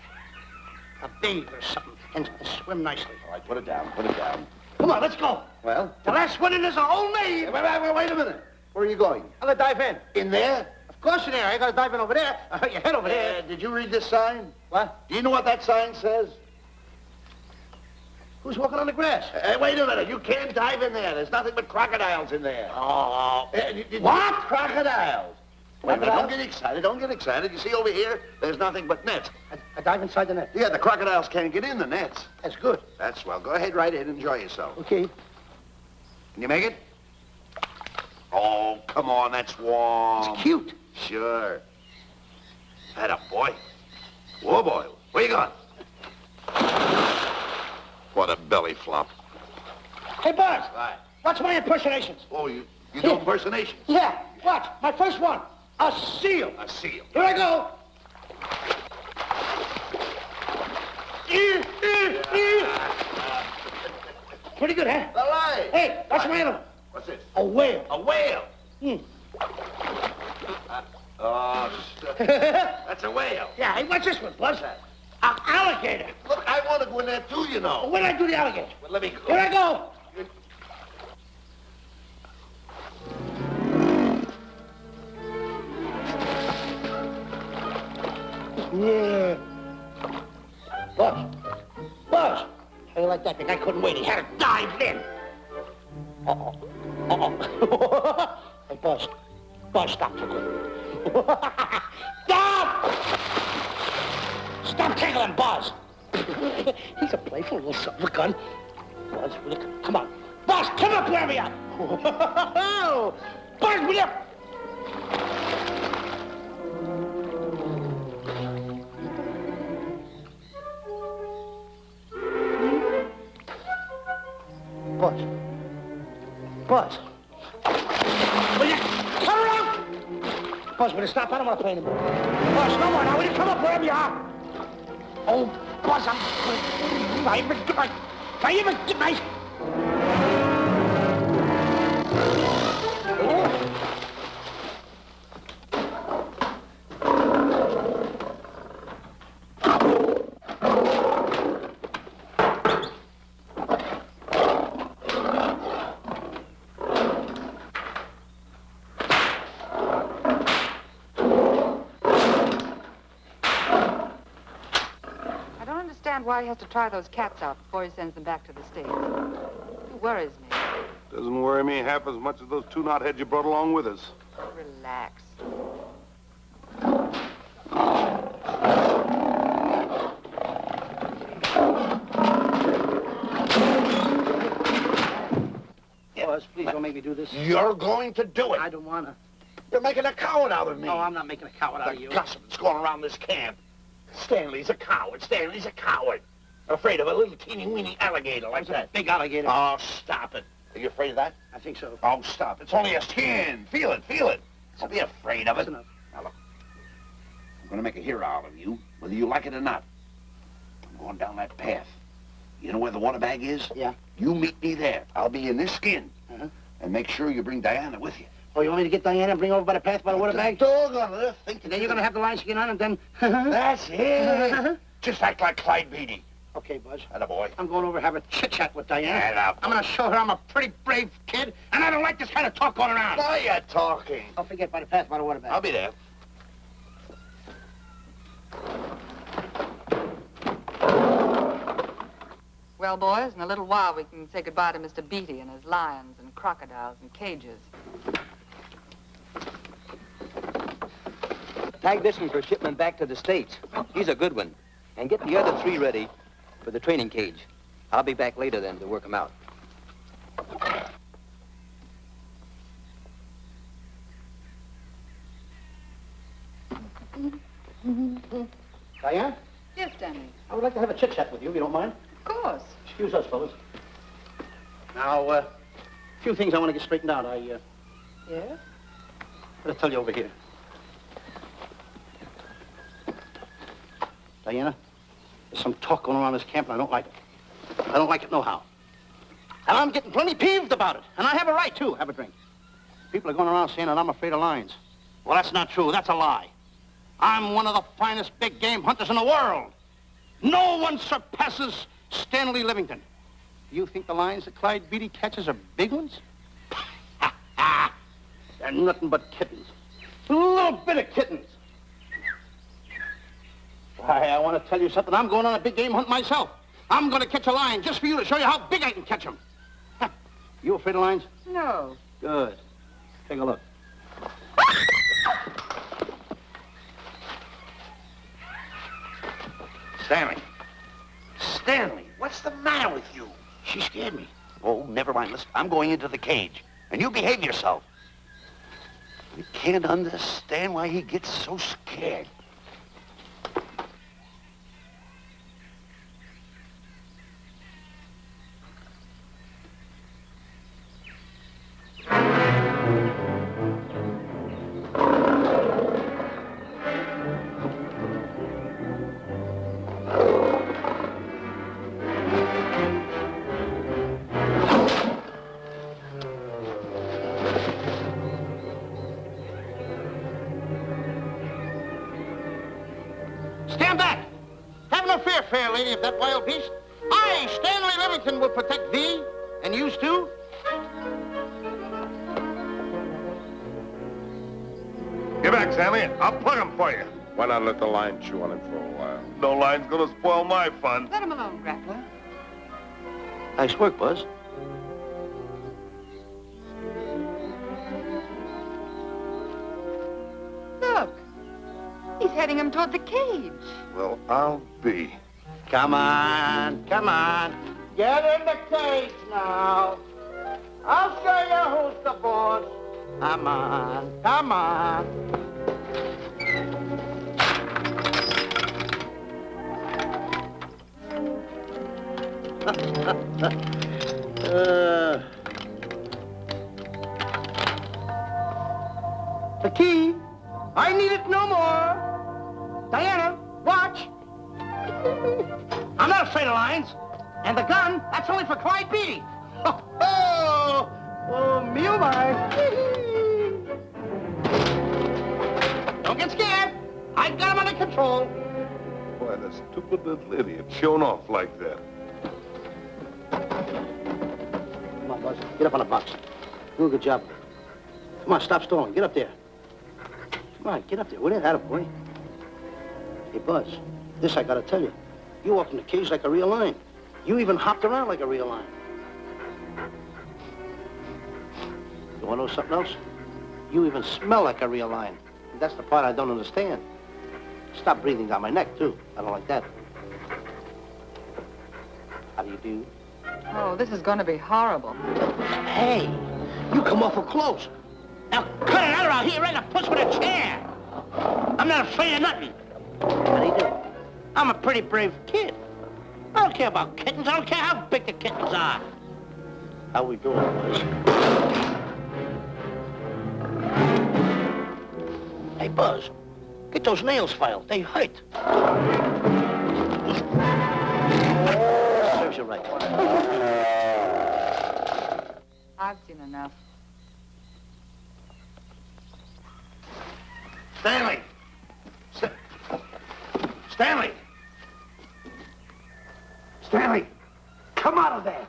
A bathe or something, and swim nicely. All right, put it down, put it down. Come on, let's go. Well? The last one in is a whole maid. Wait a minute. Where are you going? I'm gonna dive in. In there? Of course in there. I gotta dive in over there. Your head over there. Did you read this sign? What? Do you know what that sign says? Who's walking on the grass? Wait a minute. You can't dive in there. There's nothing but crocodiles in there. Oh. What? Crocodiles. Wait a minute. Crocodiles? Don't get excited. Don't get excited. You see over here, there's nothing but nets. I dive inside the net. Yeah, the crocodiles can't get in the nets. That's good. That's swell. Go ahead, right in. Enjoy yourself. Okay. Can you make it? Oh, come on. That's warm. It's cute. Sure. That up, boy. Whoa, boy. Where you going? What a belly flop. Hey, Buzz. Right. Watch my impersonations. Oh, you do impersonations? Yeah. Watch. My first one. A seal. A seal. Here I go. Pretty good, huh? All right. Hey, watch my other one. What's this? A whale. A whale. Oh, that's a whale. Yeah, hey, watch this one, Buzz. An alligator. Look, I want to go in there too, you know. When did I do the alligator? Well, let me go. Here I go. Yeah. Buzz. How you like that? The guy couldn't wait. He had to dive in. Uh-oh. Hey, Buzz. Buzz, stop tickling. Stop! Stop tickling, Buzz. He's a playful little son of a gun. Buzz, will you come on. Buzz, come up where we are. Buzz, will you? Buzz. Buzz. Will you come around? Buzz, will you stop? I don't want to play anymore. Buzz, no more now. Will you come up wherever you are? Oh, Buzz, I even get my... Why he has to try those cats out before he sends them back to the States. It worries me. Doesn't worry me half as much as those two knotheads you brought along with us. Relax. Buzz, Don't make me do this. You're going to do it. I don't want to. You're making a coward out of me. No, I'm not making a coward out of The you. gossip that's going around this camp. Stanley's a coward. Stanley's a coward. Afraid of a little teeny-weeny alligator like that. Big alligator. Oh, stop it. Are you afraid of that? I think so. Oh, stop. It's only a skin. Feel it, feel it. Don't be afraid of it. That's enough. Now, look. I'm going to make a hero out of you, whether you like it or not. I'm going down that path. You know where the water bag is? Yeah. You meet me there. I'll be in this skin. Uh-huh. And make sure you bring Diana with you. Oh, you want me to get Diana and bring her over by the path by the water bag? Doggone it. Think And then you're going to have the lion skin on and then... That's it. Just act like Clyde Beatty. Okay, Buzz. Attaboy. I'm going over to have a chit-chat with Diana. Attaboy. I'm going to show her I'm a pretty brave kid, and I don't like this kind of talk going around. Why are you talking? Don't forget by the path by the water bag. I'll be there. Well, boys, in a little while we can say goodbye to Mr. Beatty and his lions and crocodiles and cages. Tag this one for shipment back to the States. He's a good one. And get the other 3 ready for the training cage. I'll be back later then to work them out. Diana, Yes, Stanley. I would like to have a chit-chat with you, if you don't mind. Of course. Excuse us, fellas. Now, a few things I want to get straightened out. Yes? I'll tell you over here. Diana, there's some talk going around this camp, and I don't like it. I don't like it nohow. And I'm getting plenty peeved about it. And I have a right, too. Have a drink. People are going around saying that I'm afraid of lions. Well, that's not true. That's a lie. I'm one of the finest big game hunters in the world. No one surpasses Stanley Livington. You think the lions that Clyde Beatty catches are big ones? They're nothing but kittens. A little bit of kittens. Why, I want to tell you something. I'm going on a big game hunt myself. I'm going to catch a lion just for you to show you how big I can catch him. You afraid of lions? No. Good. Take a look. Stanley. Stanley, what's the matter with you? She scared me. Oh, never mind. Listen, I'm going into the cage. And you behave yourself. I can't understand why he gets so scared. Stand back! Have no fear, fair lady of that wild beast. I, Stanley Livington, will protect thee, and yous too. Get back, Stanley. I'll plug him for you. Why not let the lion chew on him for a while? No line's gonna spoil my fun. Let him alone, Grappler. Nice work, Buzz. Look. He's heading him toward the cage. Well, I'll be. Come on, come on. Get in the cage now. I'll show you who's the boss. Come on, come on. The key. I need it no more. Diana, watch. I'm not afraid of lions. And the gun, that's only for Clyde Beatty. Oh, me oh my. Don't get scared. I've got him under control. Boy, that stupid little idiot showing off like that. Come on, Buzz. Get up on the box. Do a good job. Come on, stop stalling. Get up there. Come on, get up there. With it, attaboy. Hey, Buzz, this I gotta tell you. You walked in the cage like a real lion. You even hopped around like a real lion. You wanna know something else? You even smell like a real lion. That's the part I don't understand. Stop breathing down my neck, too. I don't like that. How do you do? Oh, this is going to be horrible. Hey, You come awful close. Now, cut it out or I'll hit you right in the puss with a chair. I'm not afraid of nothing. How do you do? I'm a pretty brave kid. I don't care about kittens. I don't care how big the kittens are. How we doing, boys? Hey, Buzz, get those nails filed. They hurt. Serves you right. I've seen enough. Stanley! Stanley! Stanley! Come out of there!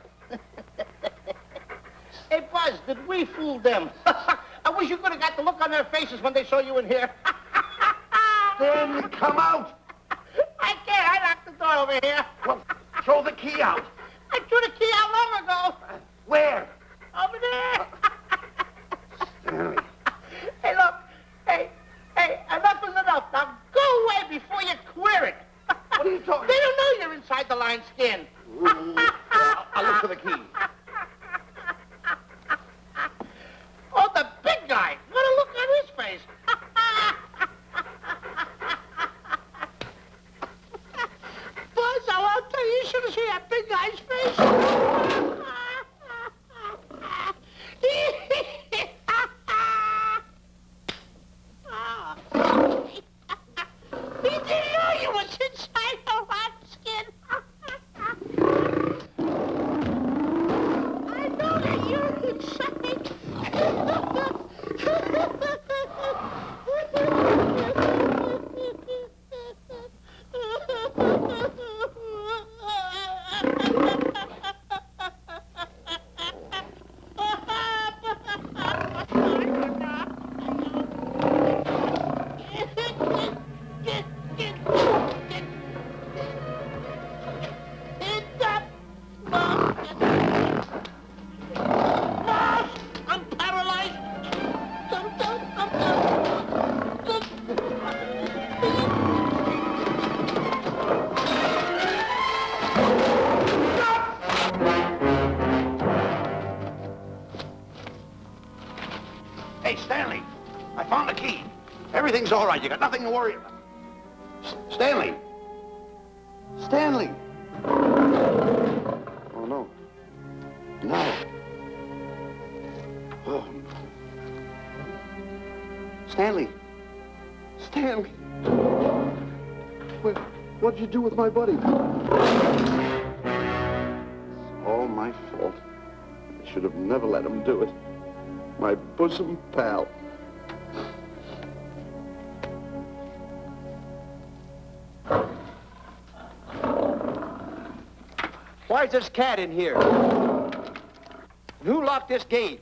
Hey, Buzz, did we fool them? I wish you could have got the look on their faces when they saw you in here. Stanley, come out! I can't. I locked the door over here. Well, throw the key out. I threw the key out long ago. Where? Over there. Stanley. Hey, look. Hey, enough is enough. Now go away before you queer it. What are you talking They don't know you're inside the lion's skin. I'll look for the key. Oh, the big guy. What a look on his face. Buzz, I'll tell you, you should have seen that big guy's face. He didn't know you was inside the lion's skin. I know that you're inside. I'm paralyzed. Hey, Stanley, I found the key. Everything's all right. You got nothing to worry about. Stanley. Stanley. Oh, no. No. Oh. Stanley. Stanley. What'd you do with my buddy? It's all my fault. I should have never let him do it. My bosom pal. Why is this cat in here? Who locked this gate?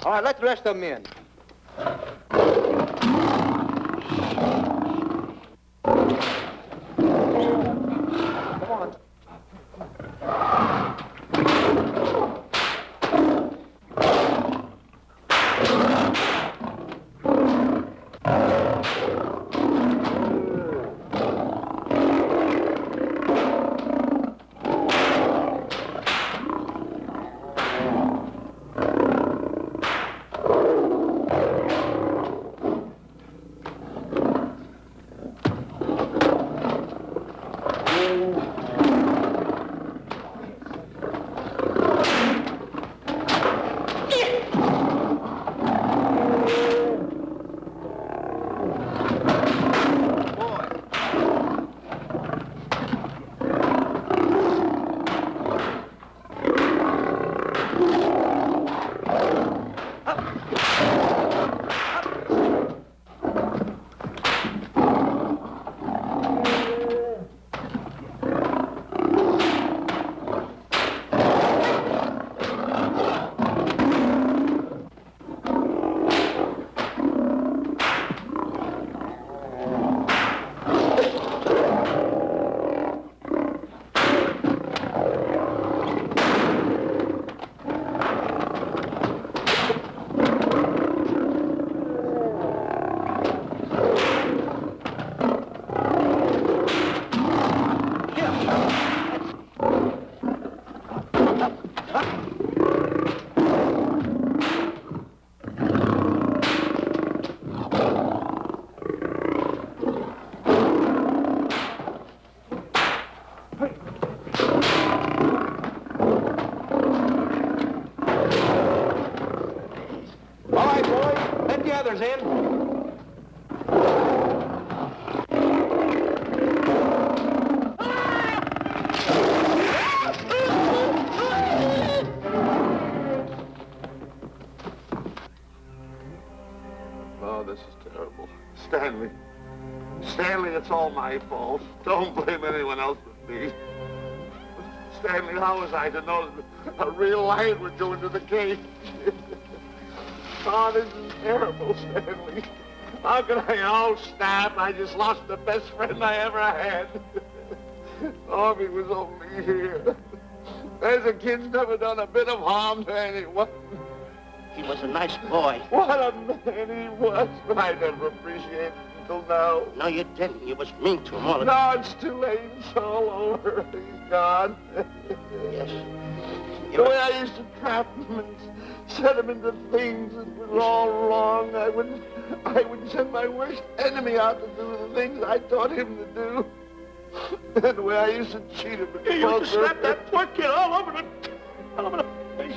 All right, let the rest of them in. Come on. Stanley, it's all my fault. Don't blame anyone else but me. Stanley, how was I to know that a real lion would go into the cage? Oh, this is terrible, Stanley. How could I? Oh, snap. I just lost the best friend I ever had. Oh, if he was only here. There's a kid's never done a bit of harm to anyone. He was a nice boy. What a man he was. But I never appreciated it until now. No, you didn't. You was mean to him all the No, it's too late. It's all over. He's gone. Yes. The way I used to trap him and set him into things that was all wrong. I would send my worst enemy out to do the things I taught him to do. And the way I used to cheat him. You used to slap that poor kid all over the face.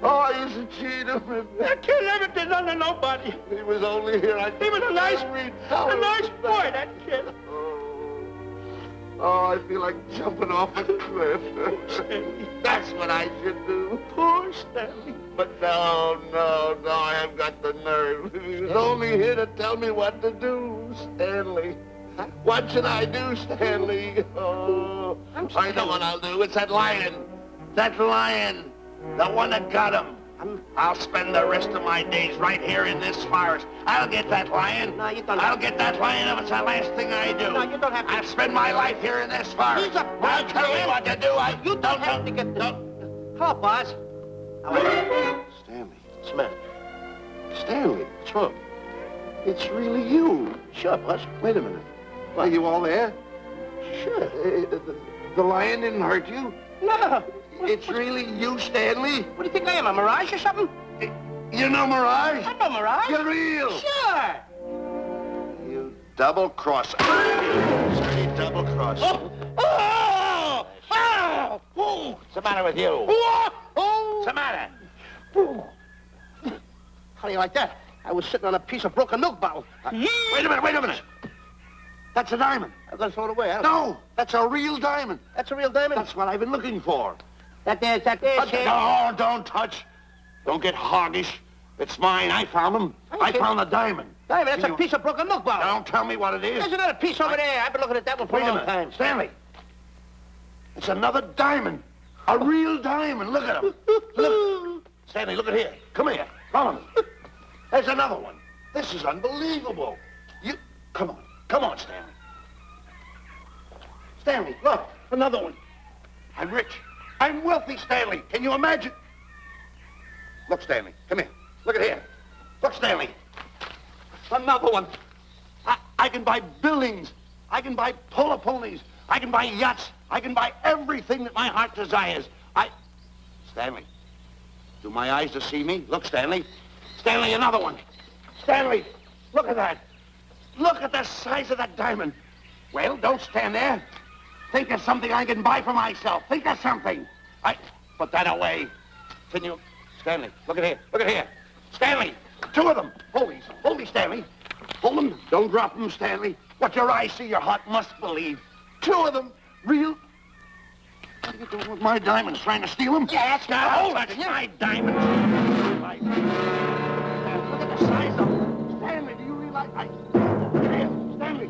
Oh, I used to cheat him. And That kid never did nothing to nobody. he was only here. He was a nice boy, that kid. Oh, I feel like jumping off a cliff. That's what I should do. Poor Stanley. But no, I haven't got the nerve. He was only here to tell me what to do, Stanley. What should I do, Stanley? Oh, I know what I'll do. It's that lion. That lion. The one that got him. I'll spend the rest of my days right here in this forest. I'll get that lion. No, you don't I'll have get that lion if it's the last thing I do. No, you don't have to. I'll spend my life here in this forest. He's a Now bad tell me man. what to do. You don't have to get the... Hello, boss. How are you? Stanley. Smith. Stanley. What's wrong? It's really you. Sure, boss. Wait a minute. Are you all there? Sure. The lion didn't hurt you? No. It's really you, Stanley? What do you think I am, a mirage or something? You know Mirage? I'm no mirage. You're real. Sure. You double-cross. Dirty double-cross. Oh! Oh! Oh! What's the matter with you? What's the matter? How do you like that? I was sitting on a piece of broken milk bottle. Wait a minute. That's a diamond. I'm gonna throw it away. No, that's a real diamond. That's a real diamond? That's what I've been looking for. That there, kid. No, don't touch. Don't get hoggish. It's mine. I found them. I found the diamond. Diamond, that's a piece of broken milk bottle. Don't tell me what it is. There's another piece over there. I've been looking at that one for Wait a a long minute. time. Stanley. It's another diamond. A real diamond. Look at him. Look. Stanley, look at here. Come here. Follow me. There's another one. This is unbelievable. Come on, Stanley. Stanley, look. Another one. I'm rich. I'm wealthy, Stanley. Can you imagine? Look, Stanley. Come here. Look at here. Look, Stanley. Another one. I can buy buildings. I can buy polo ponies. I can buy yachts. I can buy everything that my heart desires. Stanley, do my eyes deceive me? Look, Stanley. Stanley, another one. Stanley, look at that. Look at the size of that diamond. Well, don't stand there. Think of something I can buy for myself. Think of something. Put that away. Can you... Stanley, look at here. Look at here. Stanley, two of them. Hold me, Stanley. Hold them. Don't drop them, Stanley. What your eyes see, your heart must believe. Two of them. Real... What are you doing with my diamonds? Trying to steal them? Yes, Now, hold it. My diamonds. Look at the size of them. Stanley, do you realize... Here, Stanley.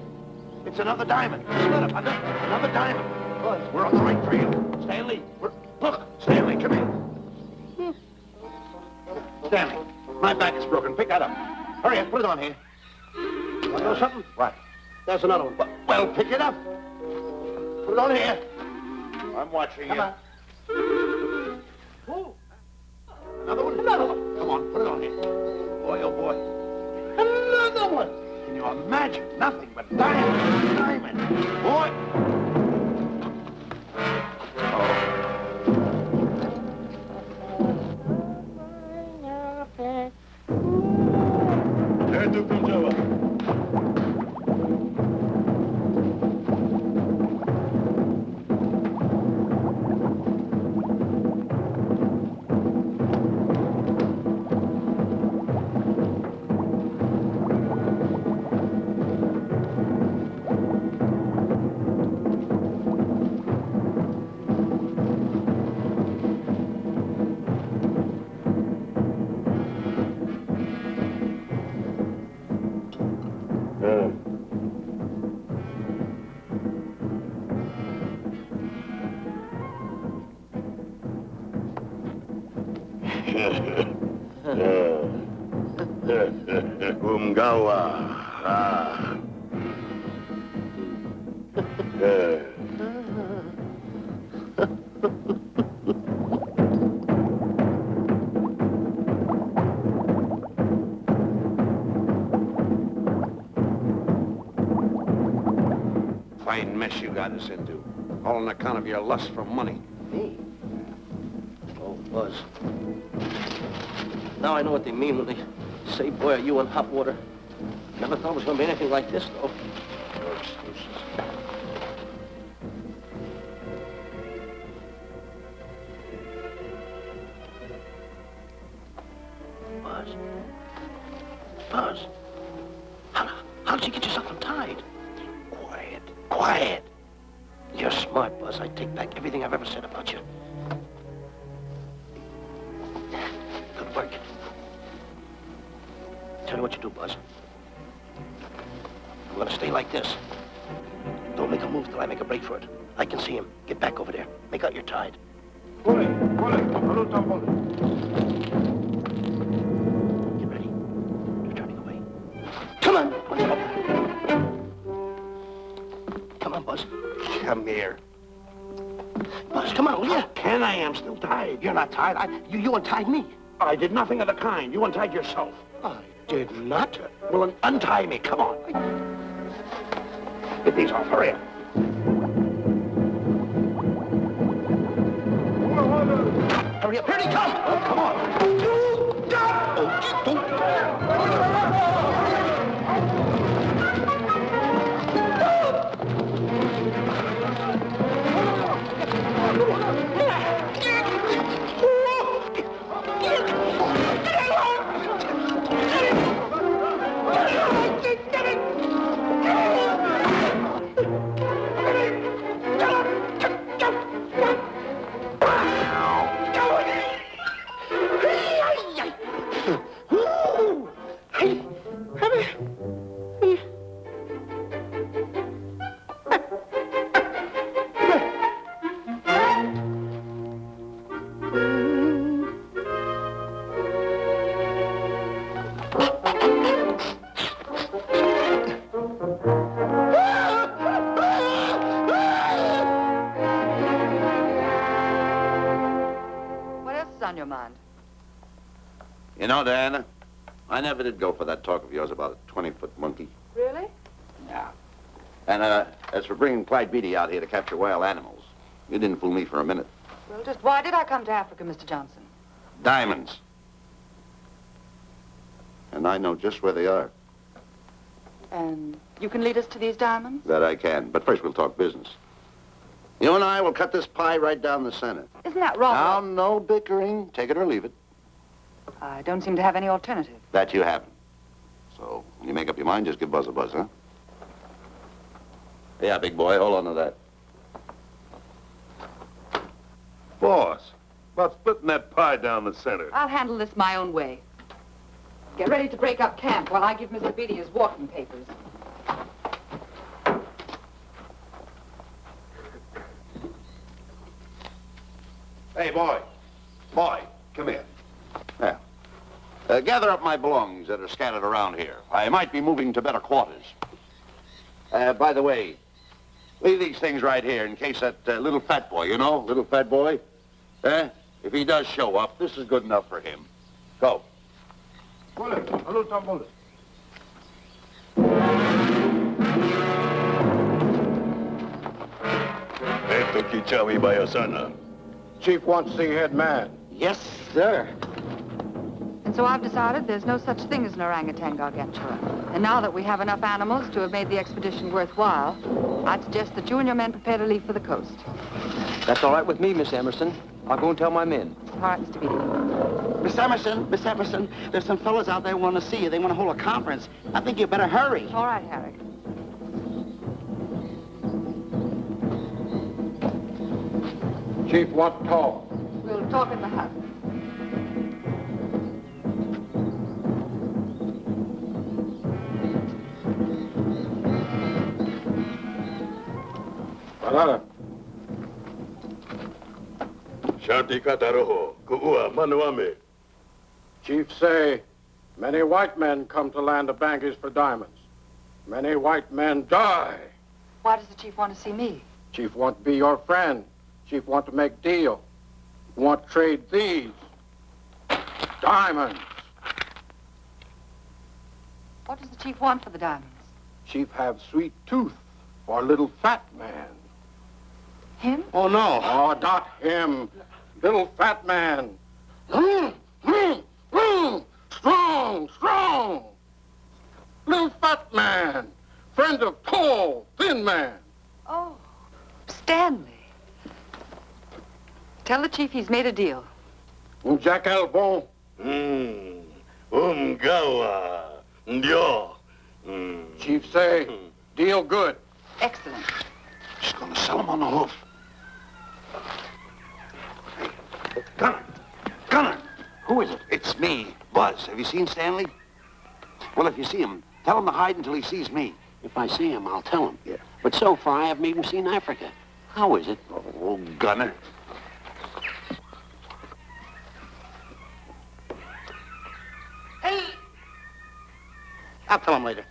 It's another diamond. Another diamond. We're on the right trail. Stanley, look. Stanley, come here. Stanley, my back is broken. Pick that up. Hurry up, put it on here. Want to know something? What? There's another one. Well, pick it up. Put it on here. I'm watching you. Come on. Another one? Another one. Come on, put it on here. Boy, oh boy. Another one. Can you imagine? Nothing but diamond. Boy. Esto contaba. Gawa. Fine mess you got us into. All on account of your lust for money. Me? Oh, Buzz. Now I know what they mean when they say, boy, are you in hot water. Never thought it was going to be anything like this, though. No excuses. Buzz. Buzz. How did you get yourself untied? Quiet. Quiet. You're smart, Buzz. I take back everything I've ever said about you. Good work. Tell you what you do, Buzz. I'm gonna stay like this. Don't make a move till I make a break for it. I can see him. Get back over there. Make out you're tied. Get ready. You're turning away. Come on. Come on, Buzz. Come here. Buzz, come on, will you? Can I? I'm still tied. You're not tied. You untied me. I did nothing of the kind. You untied yourself. I did not. Well, then untie me. Come on. Get these off. Hurry up. Hurry up. Here he comes. Oh, come on. On your mind? You know, Diana, I never did go for that talk of yours about a 20-foot monkey. Really? Yeah. And as for bringing Clyde Beatty out here to capture wild animals, you didn't fool me for a minute. Well, just why did I come to Africa, Mr. Johnson? Diamonds. And I know just where they are. And you can lead us to these diamonds? That I can. But first we'll talk business. You and I will cut this pie right down the center. Isn't that wrong? Now, no bickering. Take it or leave it. I don't seem to have any alternative. That you haven't. So, when you make up your mind, just give Buzz a buzz, huh? Yeah, big boy, hold on to that. Boss, about splitting that pie down the center. I'll handle this my own way. Get ready to break up camp while I give Mr. Beatty his walking papers. Hey, boy. Boy, come here. Yeah. Gather up my belongings that are scattered around here. I might be moving to better quarters. By the way, leave these things right here in case that little fat boy, you know, little fat boy, if he does show up, this is good enough for him. Go. Eto kichawi bayasana. Chief wants to see head man. Yes, sir. And so I've decided there's no such thing as an orangutan gargantua. And now that we have enough animals to have made the expedition worthwhile, I'd suggest that you and your men prepare to leave for the coast. That's all right with me, Miss Emerson. I'll go and tell my men. All right, Mr. Beatty. Miss Emerson, there's some fellas out there want to see you. They want to hold a conference. I think you better hurry. All right, Harry. Chief wants to talk. We'll talk in the hut. Banana. Shanti kataroho. Kuua manuame. Chief say, Many white men come to land of bankers for diamonds. Many white men die. Why does the chief want to see me? Chief want to be your friend. Chief want to make deal. Want to trade these diamonds. What does the chief want for the diamonds? Chief have sweet tooth for little fat man. Him? Oh, no. Oh, not him. Little fat man. Strong, strong. Little fat man. Friend of tall, thin man. Oh, Stanley. Tell the chief he's made a deal. Jack Albon. Gawa. Ndio. Chief say, deal good. Excellent. She's gonna sell him on the hoof. Hey, Gunner! Gunner! Who is it? It's me, Buzz. Have you seen Stanley? Well, if you see him, tell him to hide until he sees me. If I see him, I'll tell him. Yeah. But so far, I haven't even seen Africa. How is it? Oh, Gunner. Hey! I'll tell him later.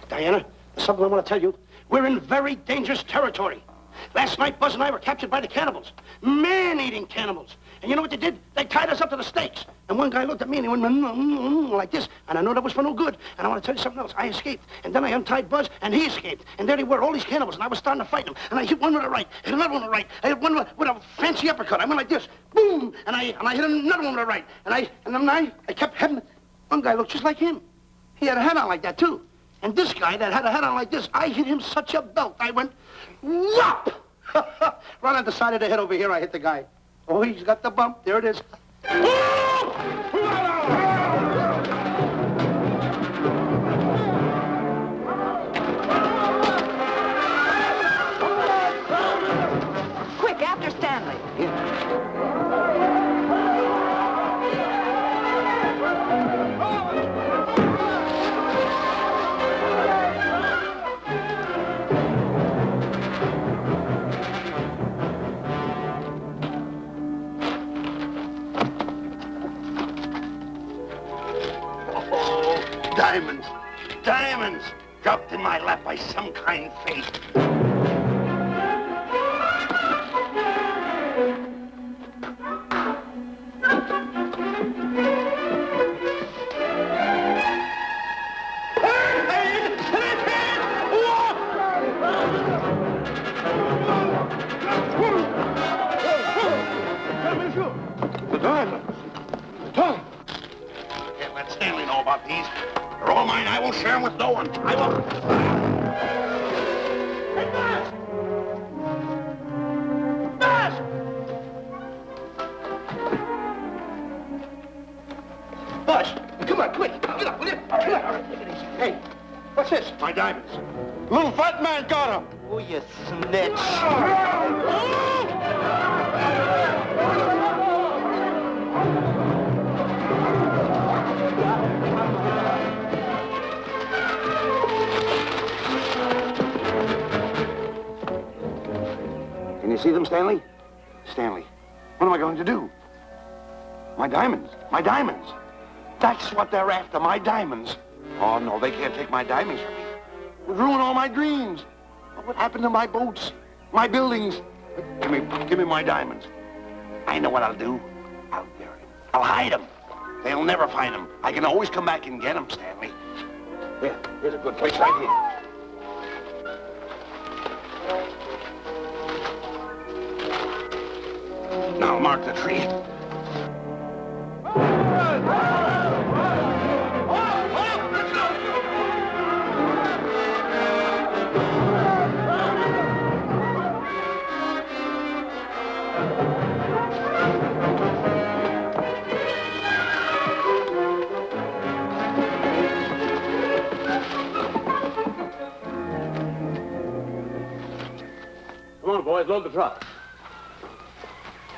Diana, there's something I want to tell you. We're in very dangerous territory. Last night, Buzz and I were captured by the cannibals. Man-eating cannibals. And you know what they did? They tied us up to the stakes. And one guy looked at me and he went like this. And I know that was for no good. And I want to tell you something else. I escaped. And then I untied Buzz and he escaped. And there they were, all these cannibals. And I was starting to fight them. And I hit one with a right, hit another one with a right. I hit one with a fancy uppercut. I went like this. Boom! And I hit another one with a right. And then I kept hitting. One guy looked just like him. He had a hat on like that, too. And this guy that had a hat on like this, I hit him such a belt. I went, whop! Right on the side of the head over here, I hit the guy. Oh, he's got the bump. There it is. Quick, after Stanley. Diamonds. Diamonds. Dropped in my lap by some kind fate. The diamonds. Tom. Can't let Stanley know about these. They're all mine. I won't share them with no one. I won't. Hey, Buzz! Buzz! Buzz, come on, quick. Get up, will you? Come on. Take it easy. Hey, what's this? My diamonds. Little fat man got him. Oh, you snitch. Can you see them, Stanley? Stanley, what am I going to do? My diamonds. My diamonds. That's what they're after, my diamonds. Oh, no, they can't take my diamonds from me. It would ruin all my dreams. What would happen to my boats, my buildings? Give me my diamonds. I know what I'll do. I'll bury them. I'll hide them. They'll never find them. I can always come back and get them, Stanley. Here, here's a good place right here. Now mark the tree. Come on, boys, load the truck.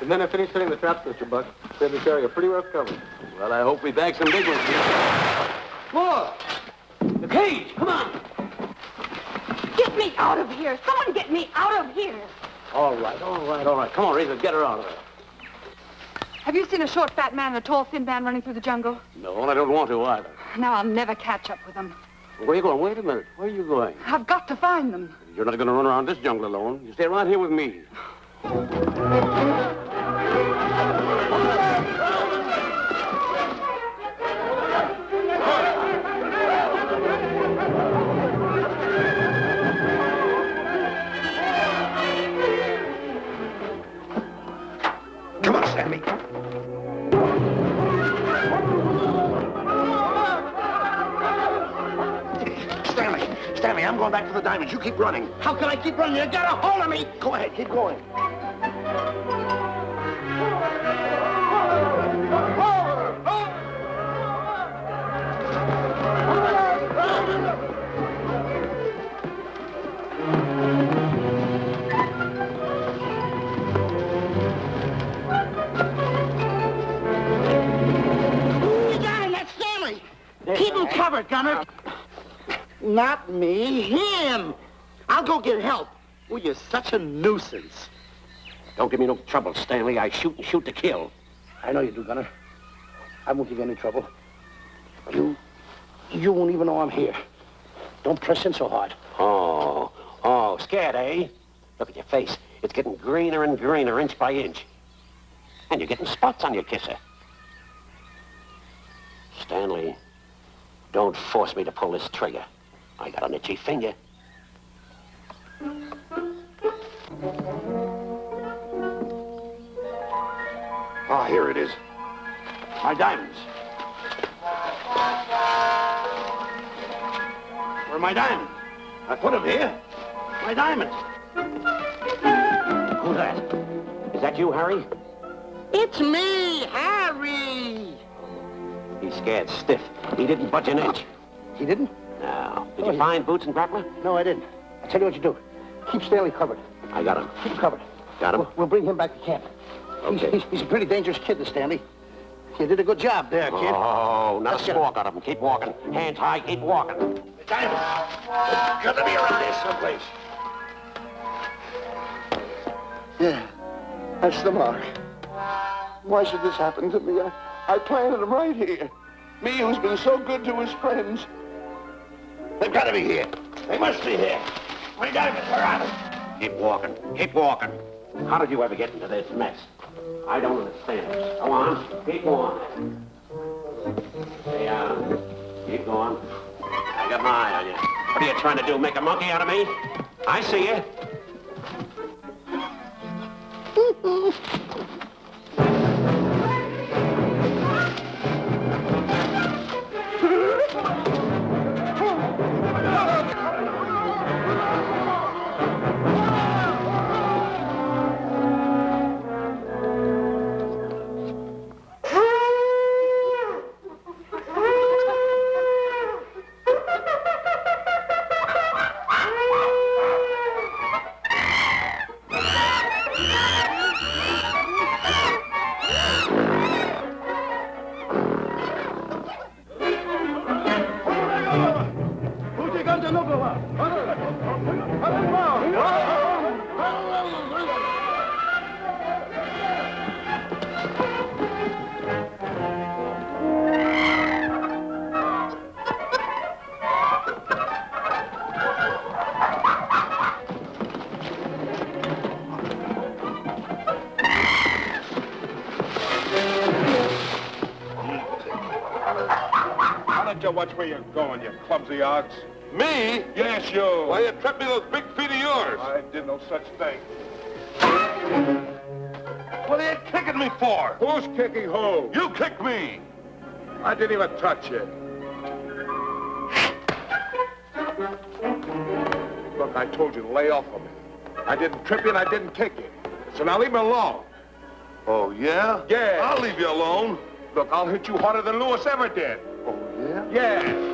The men have finished setting the traps, Mr. Buck. They've been carrying a pretty rough cover. Well, I hope we bag some big ones here. More! The cage, come on! Get me out of here! Someone get me out of here! All right. Come on, Razor, get her out of there. Have you seen a short, fat man and a tall, thin man running through the jungle? No, and I don't want to either. Now I'll never catch up with them. Where are you going? Wait a minute. Where are you going? I've got to find them. You're not going to run around this jungle alone. You stay right here with me. Come on, Stanley. Stanley, I'm going back to the diamonds. You keep running. How can I keep running? You got a hold of me. Go ahead, keep going. You got him. That's Stanley. Keep him covered, Gunner. Not me, him. I'll go get help. Oh, you're such a nuisance. Don't give me no trouble, Stanley. I shoot and shoot to kill. I know you do, Gunner. I won't give you any trouble. You won't even know I'm here. Don't press in so hard. Oh, scared, eh? Look at your face. It's getting greener and greener, inch by inch. And you're getting spots on your kisser. Stanley, don't force me to pull this trigger. I got an itchy finger. Ah, here it is. My diamonds. Where are my diamonds? I put them here. My diamonds. Who's that? Is that you, Harry? It's me, Harry. He's scared stiff. He didn't budge an inch. He didn't? Now, did you find Boots and Grappler? No, I didn't. I'll tell you what you do. Keep Stanley covered. I got him. Keep him covered. Got him? We'll bring him back to camp. Okay. He's a pretty dangerous kid, this Stanley. You did a good job there, kid. Oh, not Let's a get squawk out of him. Keep walking. Hands high, keep walking. The diamonds. They've got to be around here someplace. Yeah, that's the mark. Why should this happen to me? I planted them right here. Me who's been so good to his friends. They've got to be here. They must be here. My diamonds, where are they? Keep walking. Keep walking. How did you ever get into this mess? I don't understand this. Go on. Keep going. Stay on. Keep going. I got my eye on you. What are you trying to do? Make a monkey out of me? I see you. Watch where you're going, you clumsy ox. Me? Yes, you. Why, you tripped me with those big feet of yours. I did no such thing. What are you kicking me for? Who's kicking who? You kicked me. I didn't even touch you. Look, I told you to lay off of me. I didn't trip you and I didn't kick you. So now leave me alone. Oh, yeah? Yeah. I'll leave you alone. Look, I'll hit you harder than Lewis ever did. Oh, yeah? Yeah.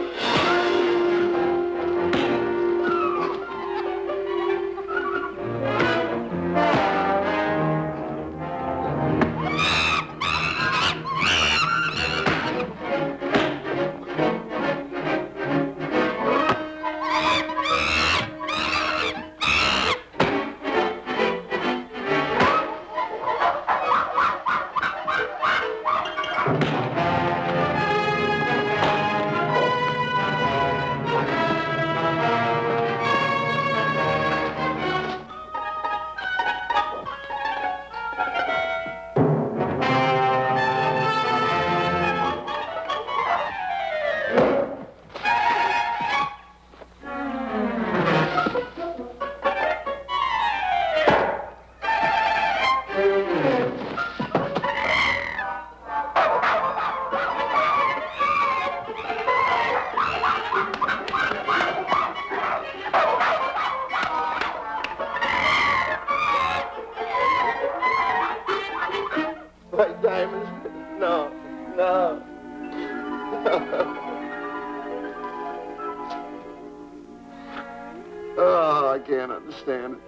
Oh, I can't understand it.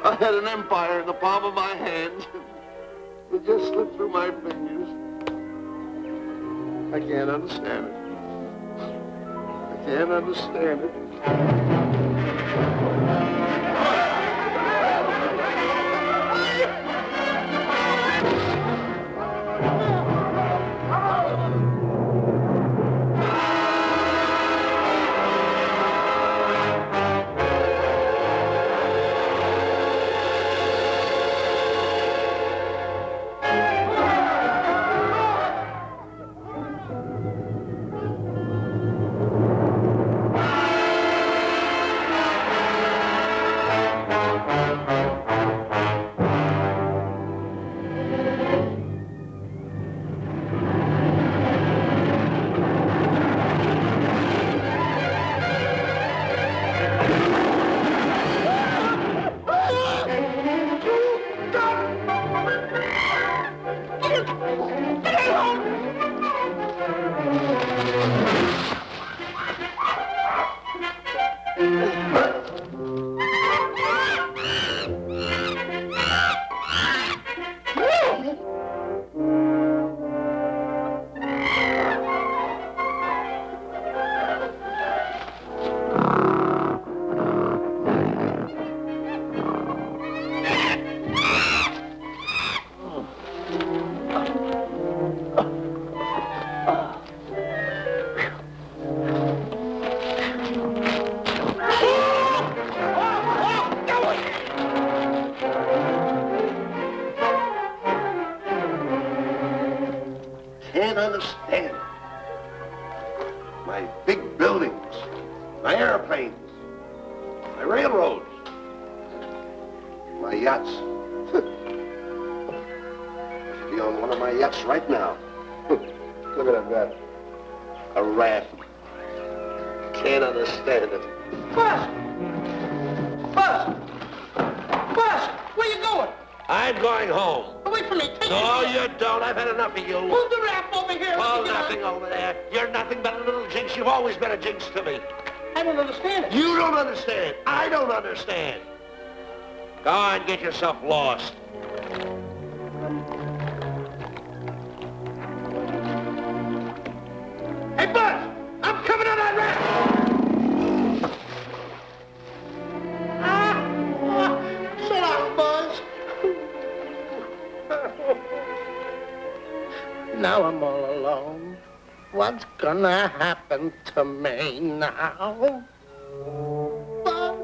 I had an empire in the palm of my hand. It just slipped through my fingers. I can't understand it. I can't understand it. Can't understand. My big buildings, my airplanes, my railroads, my yachts. I should be on one of my yachts right now. Look at that guy. A raft. Can't understand it. Buzz! Buzz! Buzz! Where you going? I'm going home. Wait for me. Take No, me. you don't. I've had enough of you. Move the raft over here. Oh, Let me get nothing over there. You're nothing but a little jinx. You've always been a jinx to me. I don't understand it. You don't understand. I don't understand. Go on, get yourself lost. Hey, Buzz! I'm coming on that raft! Shut up, Buzz. Now I'm all alone. What's gonna happen to me now? Buzz?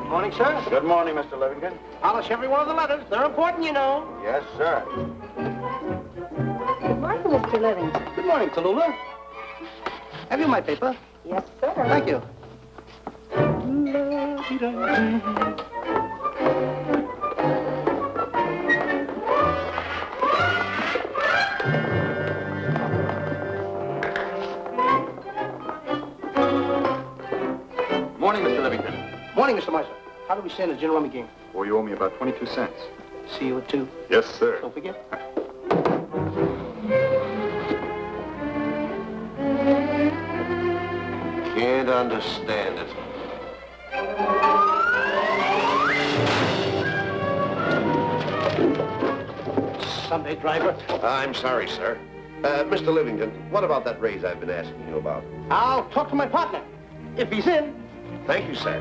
Morning, sir. Good morning, Mr. Livingston. Polish every one of the letters. They're important, you know. Yes, sir. Good morning, Mr. Livingston. Good morning, Tallulah. Have you my paper? Yes, sir. Thank you. Morning, Mr. Livingston. Morning, Mr. Marshall. How do we stand the gin rummy game? Oh, you owe me about 22 cents. See you at 2. Yes, sir. Don't forget. Can't understand it. Sunday driver. I'm sorry, sir. Mr. Livingston, what about that raise I've been asking you about? I'll talk to my partner. If he's in. Thank you, sir.